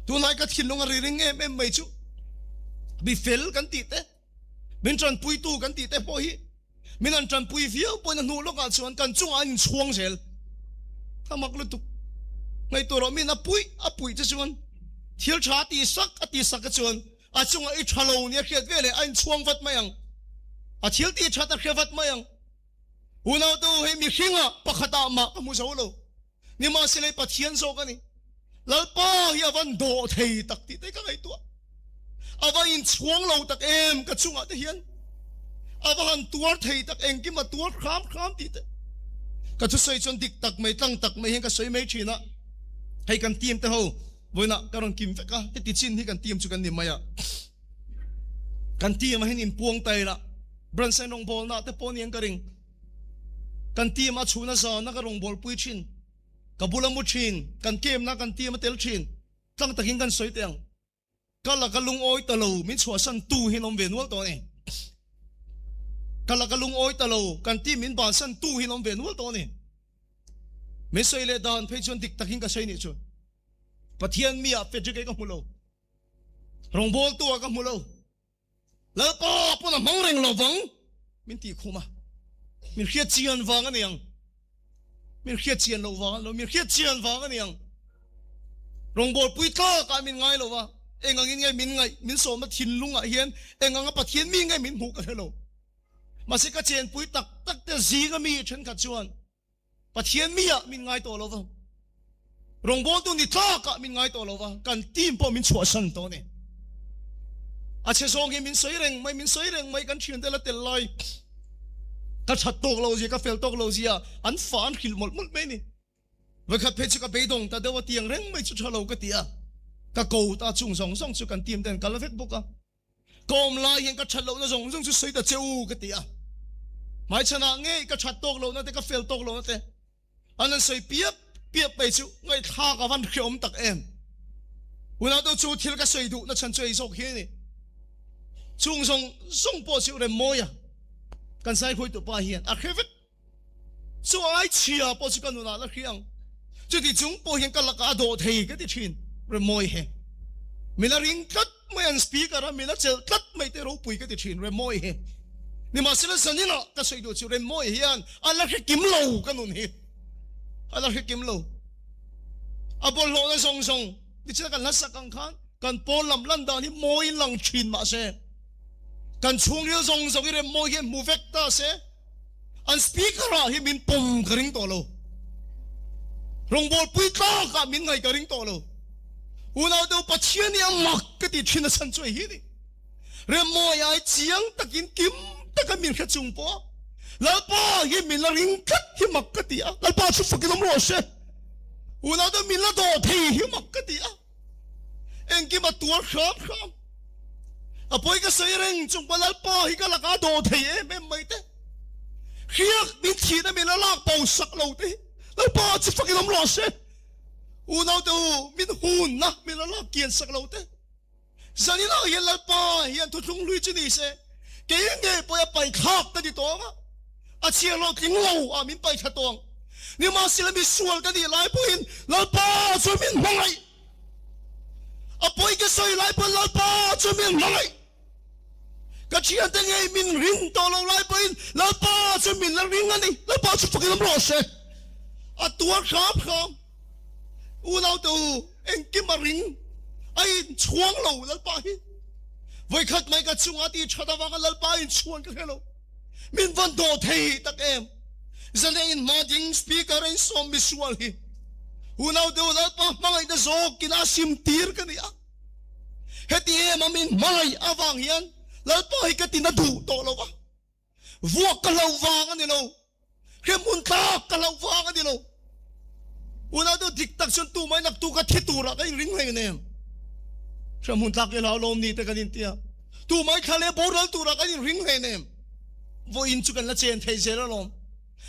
tu nai ka thin long a ring em mai chu bi fel kan ti te min tran pui tu kan ti te po hi min an tran pui fiu po na nu lo ka chuan kan chung an chuang sel tamak lu tu ngai to ro min a pui chu chuan thil tha ti sak ka chuan a chunga I thalo ni khiat vele an chuang vat mayang a thil ti that a khrevat mayang unau tu he mi khinga pakhata ma mu zo lo ni ma sele pathian zo ka ni lalpa hi awan do thei tak ti te ka ngai tu awa in chuang lo tak em ka chunga te hian awan tuar thei tak eng ki ma tuar kham ti te ka chu sei chon dik tak mai tlang tak mai hen ka sei mai thina hei kan tim te ho voina karon kim veka ti chin hi kan tiam chu kan ni maya kan tiam hin in puang tai la Bransen rong bol na te poniang karing. Kan team at chuna sa nakarong bol pui chin. Kabulang mo chin. Kan game na kan team at tel chin. Tang taking kan soy tiang. Kala kalung oy talo min suasan tu hinom venwal to ni. Kala kalung oy talo kan team min basan tu hinom venwal to ni. Min soy le dan phe chon dik taking ka soy ni chon. Pathian mi a Frederick ka mulo. Rong bol tu ka mulo. La pa po na mangreng lovang min ti khuma. Min khiat chian wang ani yang. Min khiat chian lo wang lo min khiat chian wang ani yang. Rong bol pui ta ka min ngai lo wa. Engangin ngai min ngai min so ma thin lunga hian enganga pathian mi ngai min mu ka hello. Masika chen pui tak tak te zi ga mi chen ka chuan. Pathian mi a min ngai to lo wa. Rong bol tu ni ta ka min ngai to lo wa. Kan team po min chua san to ne. A che song hi min soi reng mai kan thian te la tel lai. Ka chat tok lo ji ka fel tok lo ji a an fa an khil mol mol me ni. Wa kha phe chu ka beidong ta dewa tiang reng mai chu thalo ka tia. Ka ko ta chung song song chu kan team ten kala vet boka. Kom lai hian ka chat lo na song song chu sei ta cheu ka tia. Mai chana nge ka chat tok lo na te ka fel tok lo na te. Anan soi piap pe chu ngai tha ka van khiom tak em. Una to chu thil ka soi du na chan chei sok hi ni. Chung song song po chu re moya. Kan sai khoi to pa hian a khevet. Chu ai chia po chu kan na la khiang. Chu ti chung po hian ka la ka do thei ka ti thin. Re moi he. Mila ring tat mai an speaker a mila chel tat mai te ropui ka ti thin re moi he. Ni ma sila sanina ka soi do chu re moi hian ala khe kim lo ka nun hi. Ala khe kim lo. Abol lo na song song. Di chila kan lasa kang khan. Kan po lam landa ni moi lang chin ma se. Kan chung rio song song ire moi hian mu vek ta se. An speaker a hi min pom ka ring to lo. Rong bol pui ta ka min ngai ka ring to lo. Unaw daw pathian ni ang mak ka ti thin na san choi hi ni. Re moi ai chiang takin kim taka min kha chung po. Lalpa hi min la ring kat hi mak ka ti a. Lalpa chu fakinom ro se. Unaw daw min la do thei hi mak ka ti a. Eng ki matuar kham kham. Apoy ka say ring chung pa lalpa hi ka laka do thei em mai te. Khiyak min thi na min la lak pau sak lo te. Lalpa chu fakinom ro se. Unaw daw min hun na min la lak kian sak lo te. Zanina hian lalpa hian thuthung lui chi ni se. Ke nge poya pai khak ta di to nga. A chia lo ting lo a min pai kha tong. Ni ma sila mi sual ka di lai puin lalpa chu min mangai. Apoy ka soy lai pa lalpa chu min mangai. Ka chia te nge min ring to lo lai puin lalpa chu min la ring ani. Lalpa chu fakinom ro se. A tuar khap kham. Unaw daw eng ki ma ring. Ay chuang lo lalpa hi. Voi khat mai ka chung ati chada wa ka lalpa in chuan ka hello. Min van do thei tak em. Zale in mading speaker in som visual hi. Unaw daw lalpa mangai na zok kina simtir ka niya. Heti em amin mangai awang yan. Lalpa hi ka tinadu to lo wa. Vuak ka law wang ani lo. Kemunta ka law wang ani lo. Unaw daw diktak sun tumay nagtuka titura kay ring ngayon em. Siya muntak ilaw lom ni te kanin tiya. Tumay kale boral tura kanin ring ngayon em. Voin chukan la chen thei zera lom.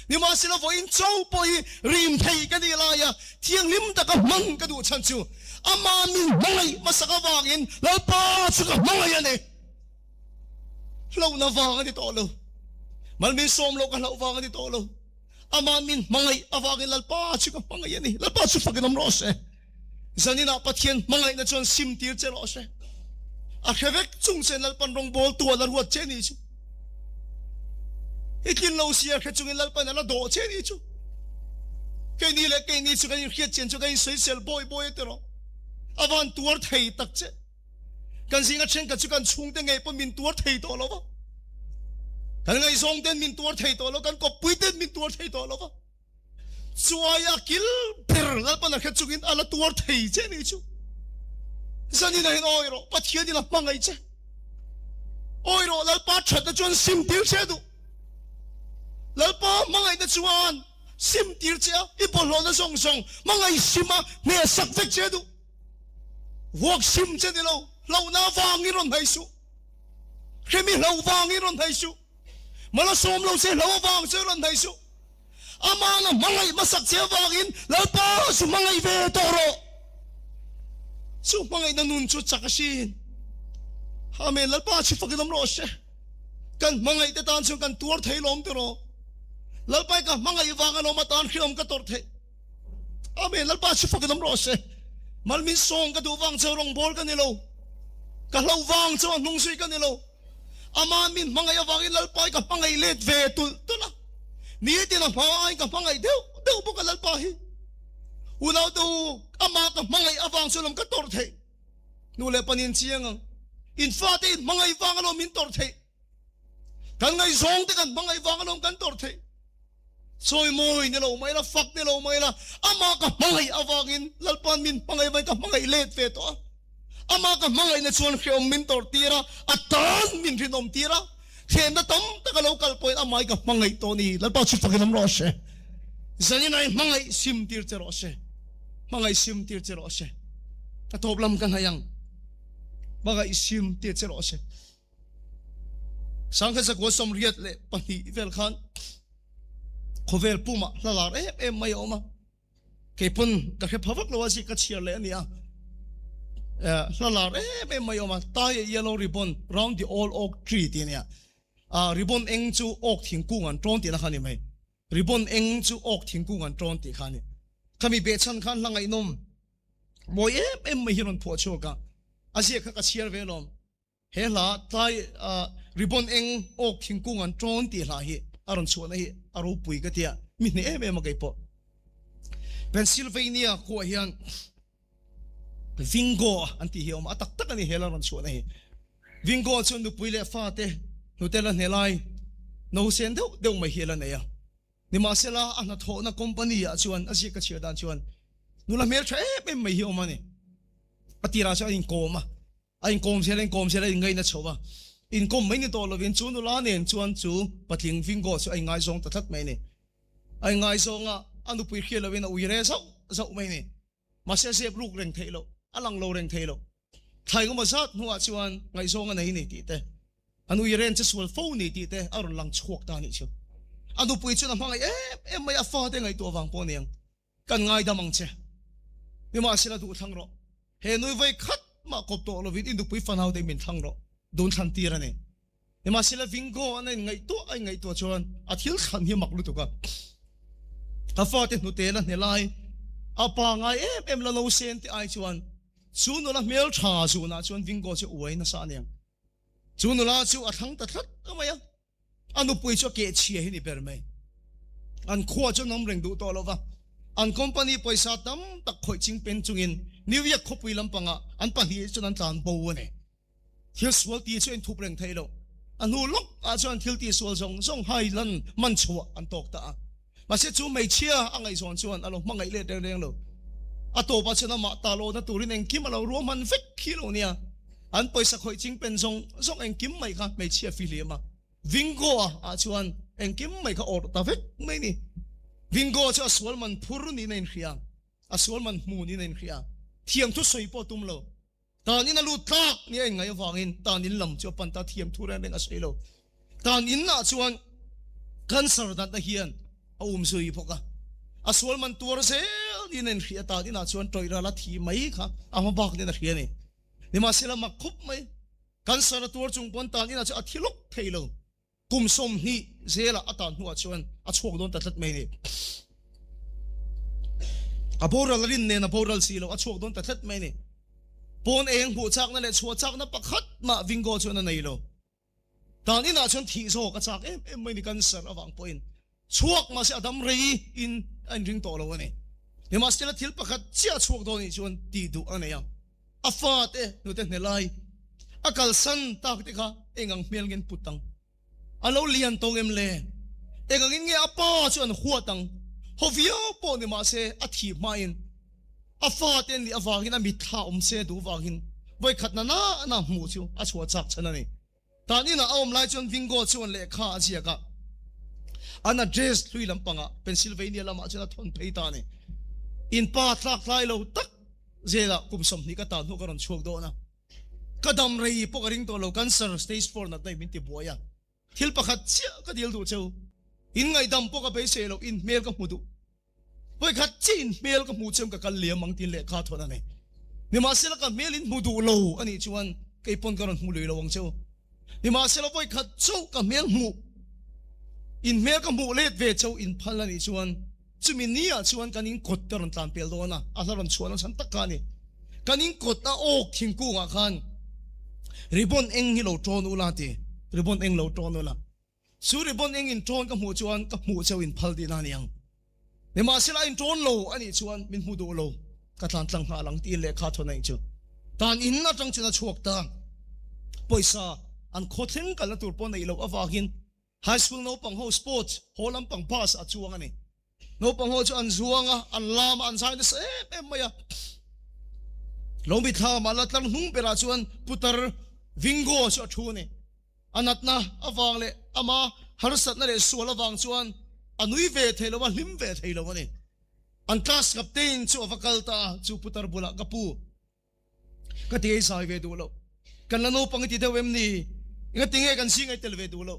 Ni ma sila voin chow po hi rim thei kanila ya. Tiang lim taka mang kadu chan chu. Ama min mangay masaka wangin. Lalpa chuka mangay yan eh. Law na wangan ni tolo. Malmin som lo ka law wangan ni tolo. Ama min mangay awangin lalpa chuka mangay yan eh. Lalpa chuka fakinam ros eh. Zanina pathian mangay na chuan simtir che ros eh. Akhevek chung sen lalpan rong bol tuwa laruat che ni chu. Ikin lo siya kachungin lalpan na do che ni chu. Kay ni chu kanin khiat chen chu kanin soy sel boy etero. Avan tuwar thei tak che. Kan singa chen kachu kan chung te ngay po min tuwar thei to lo ba. Kan ngay song ten min tuwar thei to lo. Kan kopui ten min tuwar thei to lo ba. Suaya kil per lalpan na kachungin ala tuwar thei che ni chu. Zanina hin oiro pathian nila mangay che. Oiro lalpa chat na chuan simtir che du. Lalpa mangay na chuan simtir che ipolo na song song mangay sima ne sakvek che du. Wak sim che nilo lau na wangiron hai su. Kemi lau wangiron hai su. mala som lo se lo wang se ron thai su ama na mangai masak che wangin lalpa su mangai ve toro su mangai na nun chu chakasin hame lalpa chu fakilam ro se kan mangai te tan su kan tur thai lom te ro lalpa ka mangai wang lo matan khiom ka tor the ame lalpa chu fakilam ro se malmin song ka du wang che rong bol ka ni lo ka lo wang che nung sui ka ni lo ama min mangai wangin lalpa ka mangai let ve tu na ni ti na phai ka mangai deu bu ka lalpa hi unau tu ama ka mangai awang sulam ka tor the nu le panin chiang in fa te mangai wang lo min tor the kan ngai zong te kan mangai wang lo kan tor the soi moi ni lo mai la fak ni lo mai la ama ka mangai awangin lalpan min mangai mai ka mangai let ve to ama ka mangai na chuan khiom min tor tira atan min rinom tira khem na tam ta ka local point amai ka mangai to ni lalpa chu fakinam ro se zani nai mangai sim tir che ro se mangai sim tir che ro se ta toplam kan hayang mangai sim tir che ro se sangkha sa ko som riat le pani vel khan khovel puma lalar em mai oma ke pun ta khe phawak lo si ka chiar le ania lalar em mai oma tai yellow ribbon round the all oak tree ti nia ribbon eng chu ok thing kung an tron ti na khani mai ribbon eng chu ok thing kung an tron ti khani khami be chan khan langai nom moi em mai hiron pho chu ka asia kha ka chiar velom he la tai ribbon eng ok thing kung an tron ti la hi aron chu na hi aro pui ka tia mi ne em kai po Pennsylvania ko hian Vingo anti hiom atak tak ani hela ron chu na hi Vingo chu nu pui le fa te Nutella nelai no sen deu mai hela ne ya ni ma sela ana tho na company ya chuan asi ka chia dan chuan nula mer tha em mai hi omani atira cha in koma in kom selen ngai na chowa in kom mai ni to lovin chu nula nen chuan chu patling Vingo chu ai ngai song ta that mai ni ai ngai songa anu pui khela win uire sau mai ni ma se se luk reng thailo alang lo reng thailo thai ko ma sat nuwa chuan ngai songa nei ni ti te anu iren che swal phone ni ti te aron lang chhuak ta ni chu anu pui chu na mangai em mai afa te ngai to wang po niang kan ngai da mang che ni ma sila du thang ro he nui vai khat ma kop to lo vin in du pui fan hau te min thang ro don than ti ra ne ni ma sila Vingo an ngai to chuan a thil khan hi mak lu tu ka afa te nu te la ne lai apa ngai em la no sen ti ai chuan chu no la mel tha chu na chuan Vingo chu uai na sa niang chu nu la chu a thang ta that amaya anu pui chu ke chia hi ni per mai an khua chu nam reng du to lova an company paisa tam tak khoi ching pen chungin new year khopui lampanga an pa hi chu nan tan bo ne thil swal ti chu en thup reng thailo anu lok a chu an thil ti swal zong hai lan man chua an tok ta ma se chu mai chia angai zon chuan alo mangai le reng lo a to pa chena ma ta lo na turin eng kim alo roman vek kilo nia an paisa khoi ching pen zong eng kim mai kha mai chia filima Vingo a chuan eng kim mai kha or ta vek mai ni Vingo chu aswal man phur ni nen khia aswal man mu ni nen khia thiam thu soi po tum lo ta ni na lu tak ni eng ngai wangin ta nin lam chu pan ta thiam thu ren a sei lo ta nin na chuan cancer dat na hian a sui phoka aswal man tur se ni nen khia ta ni na chuan toira la thi mai kha ama bak ni na khia ni ni ma sila makhup mai cancer tur chung pon ta ni na chu athilok thailo kum som hi zela atan huwa chuan a chhok don ta tlat mai ni a boral rin ne na boral silo a chhok don ta tlat mai ni pon eng hu chak na le chhuwa chak na pakhat ma Vingo chu na nei lo ta ni na chuan thi zo ka chak em mai ni cancer awang point chhuak ma se adam rei in an ring to lo ani ni ma sila thil pakhat chia chhok don ni chuan ti du aneya afa te nu te nelai akal san tak te kha engang mel gen putang alo lian tong em le engang in nge apa chuan huatang hovio po ni ma se athi main afa ten ni awangin a mi tha se du wangin voi khat na mu chu a chua chak chana ni ta ni na om lai chuan Vingo chuan le kha achia ka an address lui lampanga Pennsylvania lama chana thon phei ta ni in pa tlak lai lo tak zela kum som ni ka ta nu karon chuak do na kadam rei po ring to lo cancer stage 4 na dai min ti boya thil pakhat chia ka dil du cheu in ngai dam po ka be se lo in mel ka mudu poi khat chin mel ka mu chem ka kal liam mang tin le kha thona ne ni ma se la ka mel in mudu lo ani chuan kei pon karon mu le lo wang cheu ni ma se la poi khat chou ka mel mu in mel ka mu let ve cheu in phal ani chuan chumi nia chuan kanin kot karon tlan pel do na asaron chuan san takani kanin kot a ok thingku nga khan ribon eng hi lo tron ulati ribon eng lo tron ula su ribon eng in tron ka mu chuan ka mu cheu in phal di na niang ni ma sila in tron lo ani chuan min mu do lo ka tlan tlang ha lang ti le kha thona chu tan in na tang chuna chuak ta poisa an khotheng kal na tur pon nei lo awakin high school no pang ho sports holam pang pass a chuang ani no pang ho chu an zuanga an lam an sai se em maya lombi tha malat lang hung pera chuan putar vingo chu thu ne anatna awang le ama harsat na le suala wang chuan anui ve thelo wa lim ve thelo wa ne an class captain chu avakalta chu putar bula kapu kati sai ve du lo kan la no pang ti de wem ni nga tinge kan singai tel ve du lo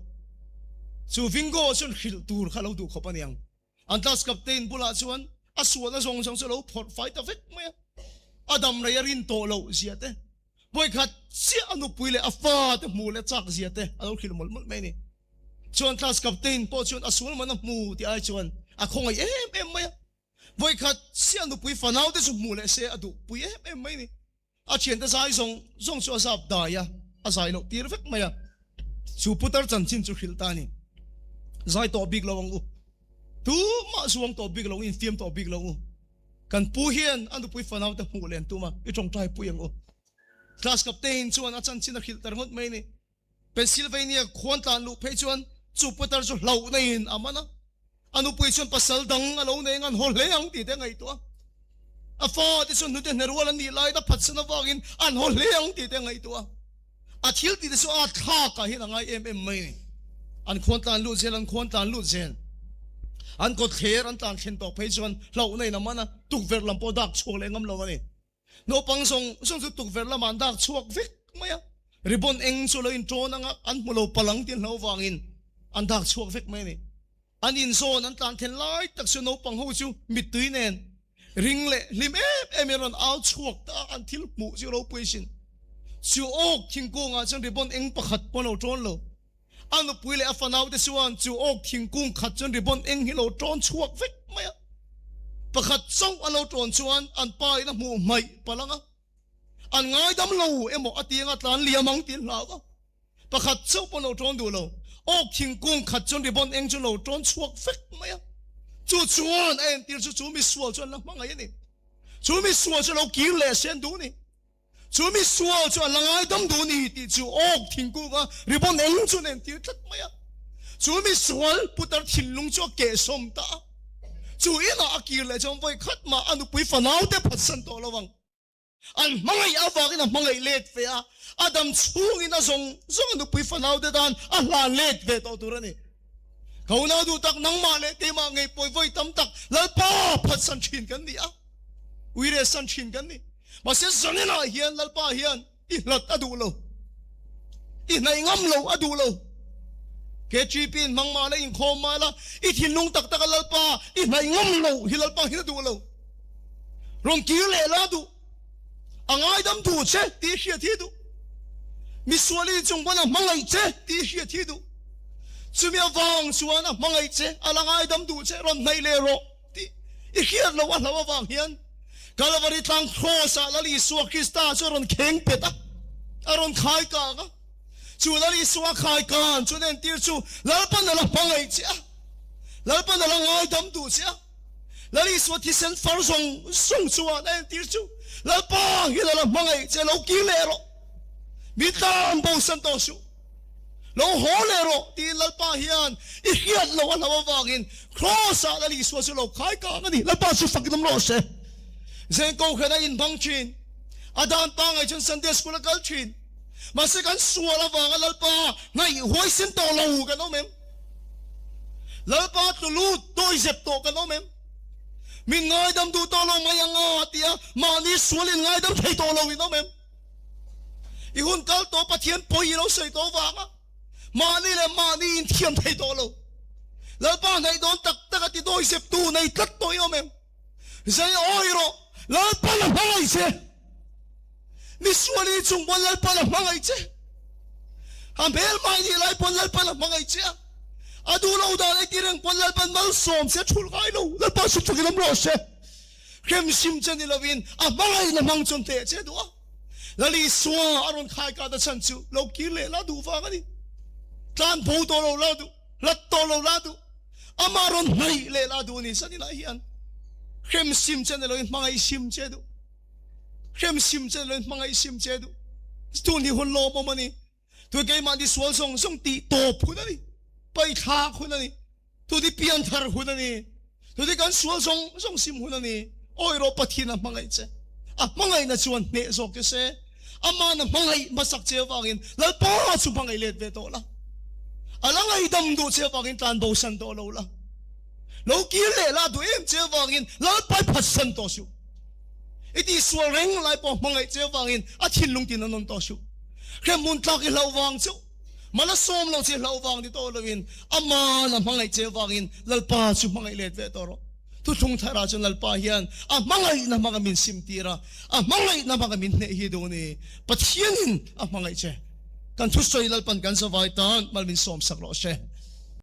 chu vingo chun khil tur khalo du khopaniang an class captain bula chuan asuala song song so lo phot fight of it me adam na yarin to lo siate boy khat si anu puile afa te mule chak siate alo khil mol mol me ni chuan class captain po chuan asul man mu ti ai chuan a khongai em me boy khat si anu pui fanau te chu mule se adu pui em me ni a chen ta sai song song chu asap da ya a sai lo tir vek me ya chu putar chan chin chu khil ta ni zai to big lawang u tu ma suang to big long in fiam to big long u kan pu hian anu pui fanau te mu len tu ma I tong trai pu yang u class captain chuan a chan chin a khil tar ngot me ni Pennsylvania khon tan lu phei chuan chu putar chu hlau nei in amana anu pui chuan pasal dang alo nei ngan hol leang ti te ngai to a fa ti chuan nu te nerwal ani lai da phatsana wangin an hol leang ti te ngai to a thil ti te so a tha ka hin angai em mai ni an khon tan lu zel an khon tan lu zel an ko kher an tan khen to phei chuan hlau nei na mana tuk ver lam po dak chok le ngam lo ani no pang song chu tuk ver lam an dak chuak vek maya ribon eng chu lo in tron anga an mulo palang tin lo wangin an dak chuak vek mai ni an in zone an tan then lai tak chu no pang ho chu mit tui nen ring le lim emeron out chuak ta an thil mu chu lo puisin chu ok thingkung a chang ribon eng pakhat pono tron lo anu puile afanau te chuan chu ok thingkung khat chang ribon eng hi lo tron chuak vek maya pakhat song alo tron chuan an pai na mu mai palanga an ngai dam lo emo atianga tlan liamang tin lawa pakhat chau pono tron du lo ok thingkung khat chang ribon eng chu lo tron chuak vek maya chu chuan en tir chu mi sual chuan la mangai ni chu mi sual chu lo kir le sen du ni chu mi sual chu langai dam du ni ti chu ok thingkung a ribon eng chu nen tir tlat maya chu mi sual putar thinlung chu ke som ta chu ina akir le chong voi khat ma anu pui fanau te phatsan to lawang an mangai awak ina mangai let fe a adam chung ina zong anu pui fanau te dan a la let ve to turani kauna du tak nang ma le te ma ngai poi voi tam tak lal pa phatsan thin kan ni a uire san thin kan ni ma se zanena hian lal pa hian I lat adu lo I nai ngam lo adu lo ke chipin mangma la in khom ma la I thinlung tak tak lal pa I nai ngam lo hilal pa hin adu lo rom ki le la du angai dam du che ti hia thi du mi suali chung bana mangai che ti hia thi du chumi awang suana mangai che alangai dam du che rom nai le ro ti I hia lo wa lawa wang hian Calvary tlang cross a lali suwa Krista chu ron kheng peta aron khai ka ga chu lali suwa khai kan chu nen tir chu lalpan la pangai cha lalpan la ngai dam du cha lali suwa thi sen far song chuwa nen tir chu lalpa hi la mangai che lo ki le ro mi tam bo san to su lo ho le ro ti lalpa hian I hiat lo wa wangin cross a lali suwa chu lo khai ka ni lalpa chu fakdam lo se Zen ko khana in bang chin adan pa ngai chun Sunday school kal chin masikan suala wanga lalpa ngai hoi sin to lo ka no mem lalpa tu lu toy zep to ka no mem min ngai dam du to lo mayanga tia ma ni sualin ngai dam thei to lo no mem I hun kal to pathian poi lo sei to wanga mani le mani in thiam thei to lo lalpa nei don tak tak ti doi sep tu nei tat to yo mem zai oiro lalpa la hangai che ni suani chung bon lalpa la hangai che ham bel mai ni lai pon lalpa la hangai che adu lo da le tireng pon lalpa mal som se chul gai lo lalpa su chu lam ro se kem sim chen ni lovin a mangai la mang chon te che do lali suwa aron khai ka da chan chu lo ki le la du fa ga ni tlan bo to lo la du lat to lo la du amaron mai le la du ni sani la hian kem sim chen lo in mangai sim che du kem sim chen lo in mangai sim che du tu ni hon lo mo mani tu ke ma di sual song song ti top khu na ni pai kha khu na ni tu di pian thar khu na ni tu di kan sual song song sim khu na ni oi ro pathina mangai che a mangai na chuan ne zok ke se ama na mangai masak che wangin lal pa chu mangai let ve to la alangai dam do che wangin tan bo san to lo la lo ki le la do em che wangin lal pa phat san to su iti sual reng lai po mangai che wangin a thin lung tin non to su khem mun tlak i lo wang chu mala som lo che lo wang di to lovin ama na mangai che wangin lal pa chu mangai let ve to ro tu thung thara chun lalpa hian a mangai na mga min simtira a mangai na mga min ne hi do ni pathianin a mangai che kan thu soi lalpan kan sa vai tan mal min som sak lo she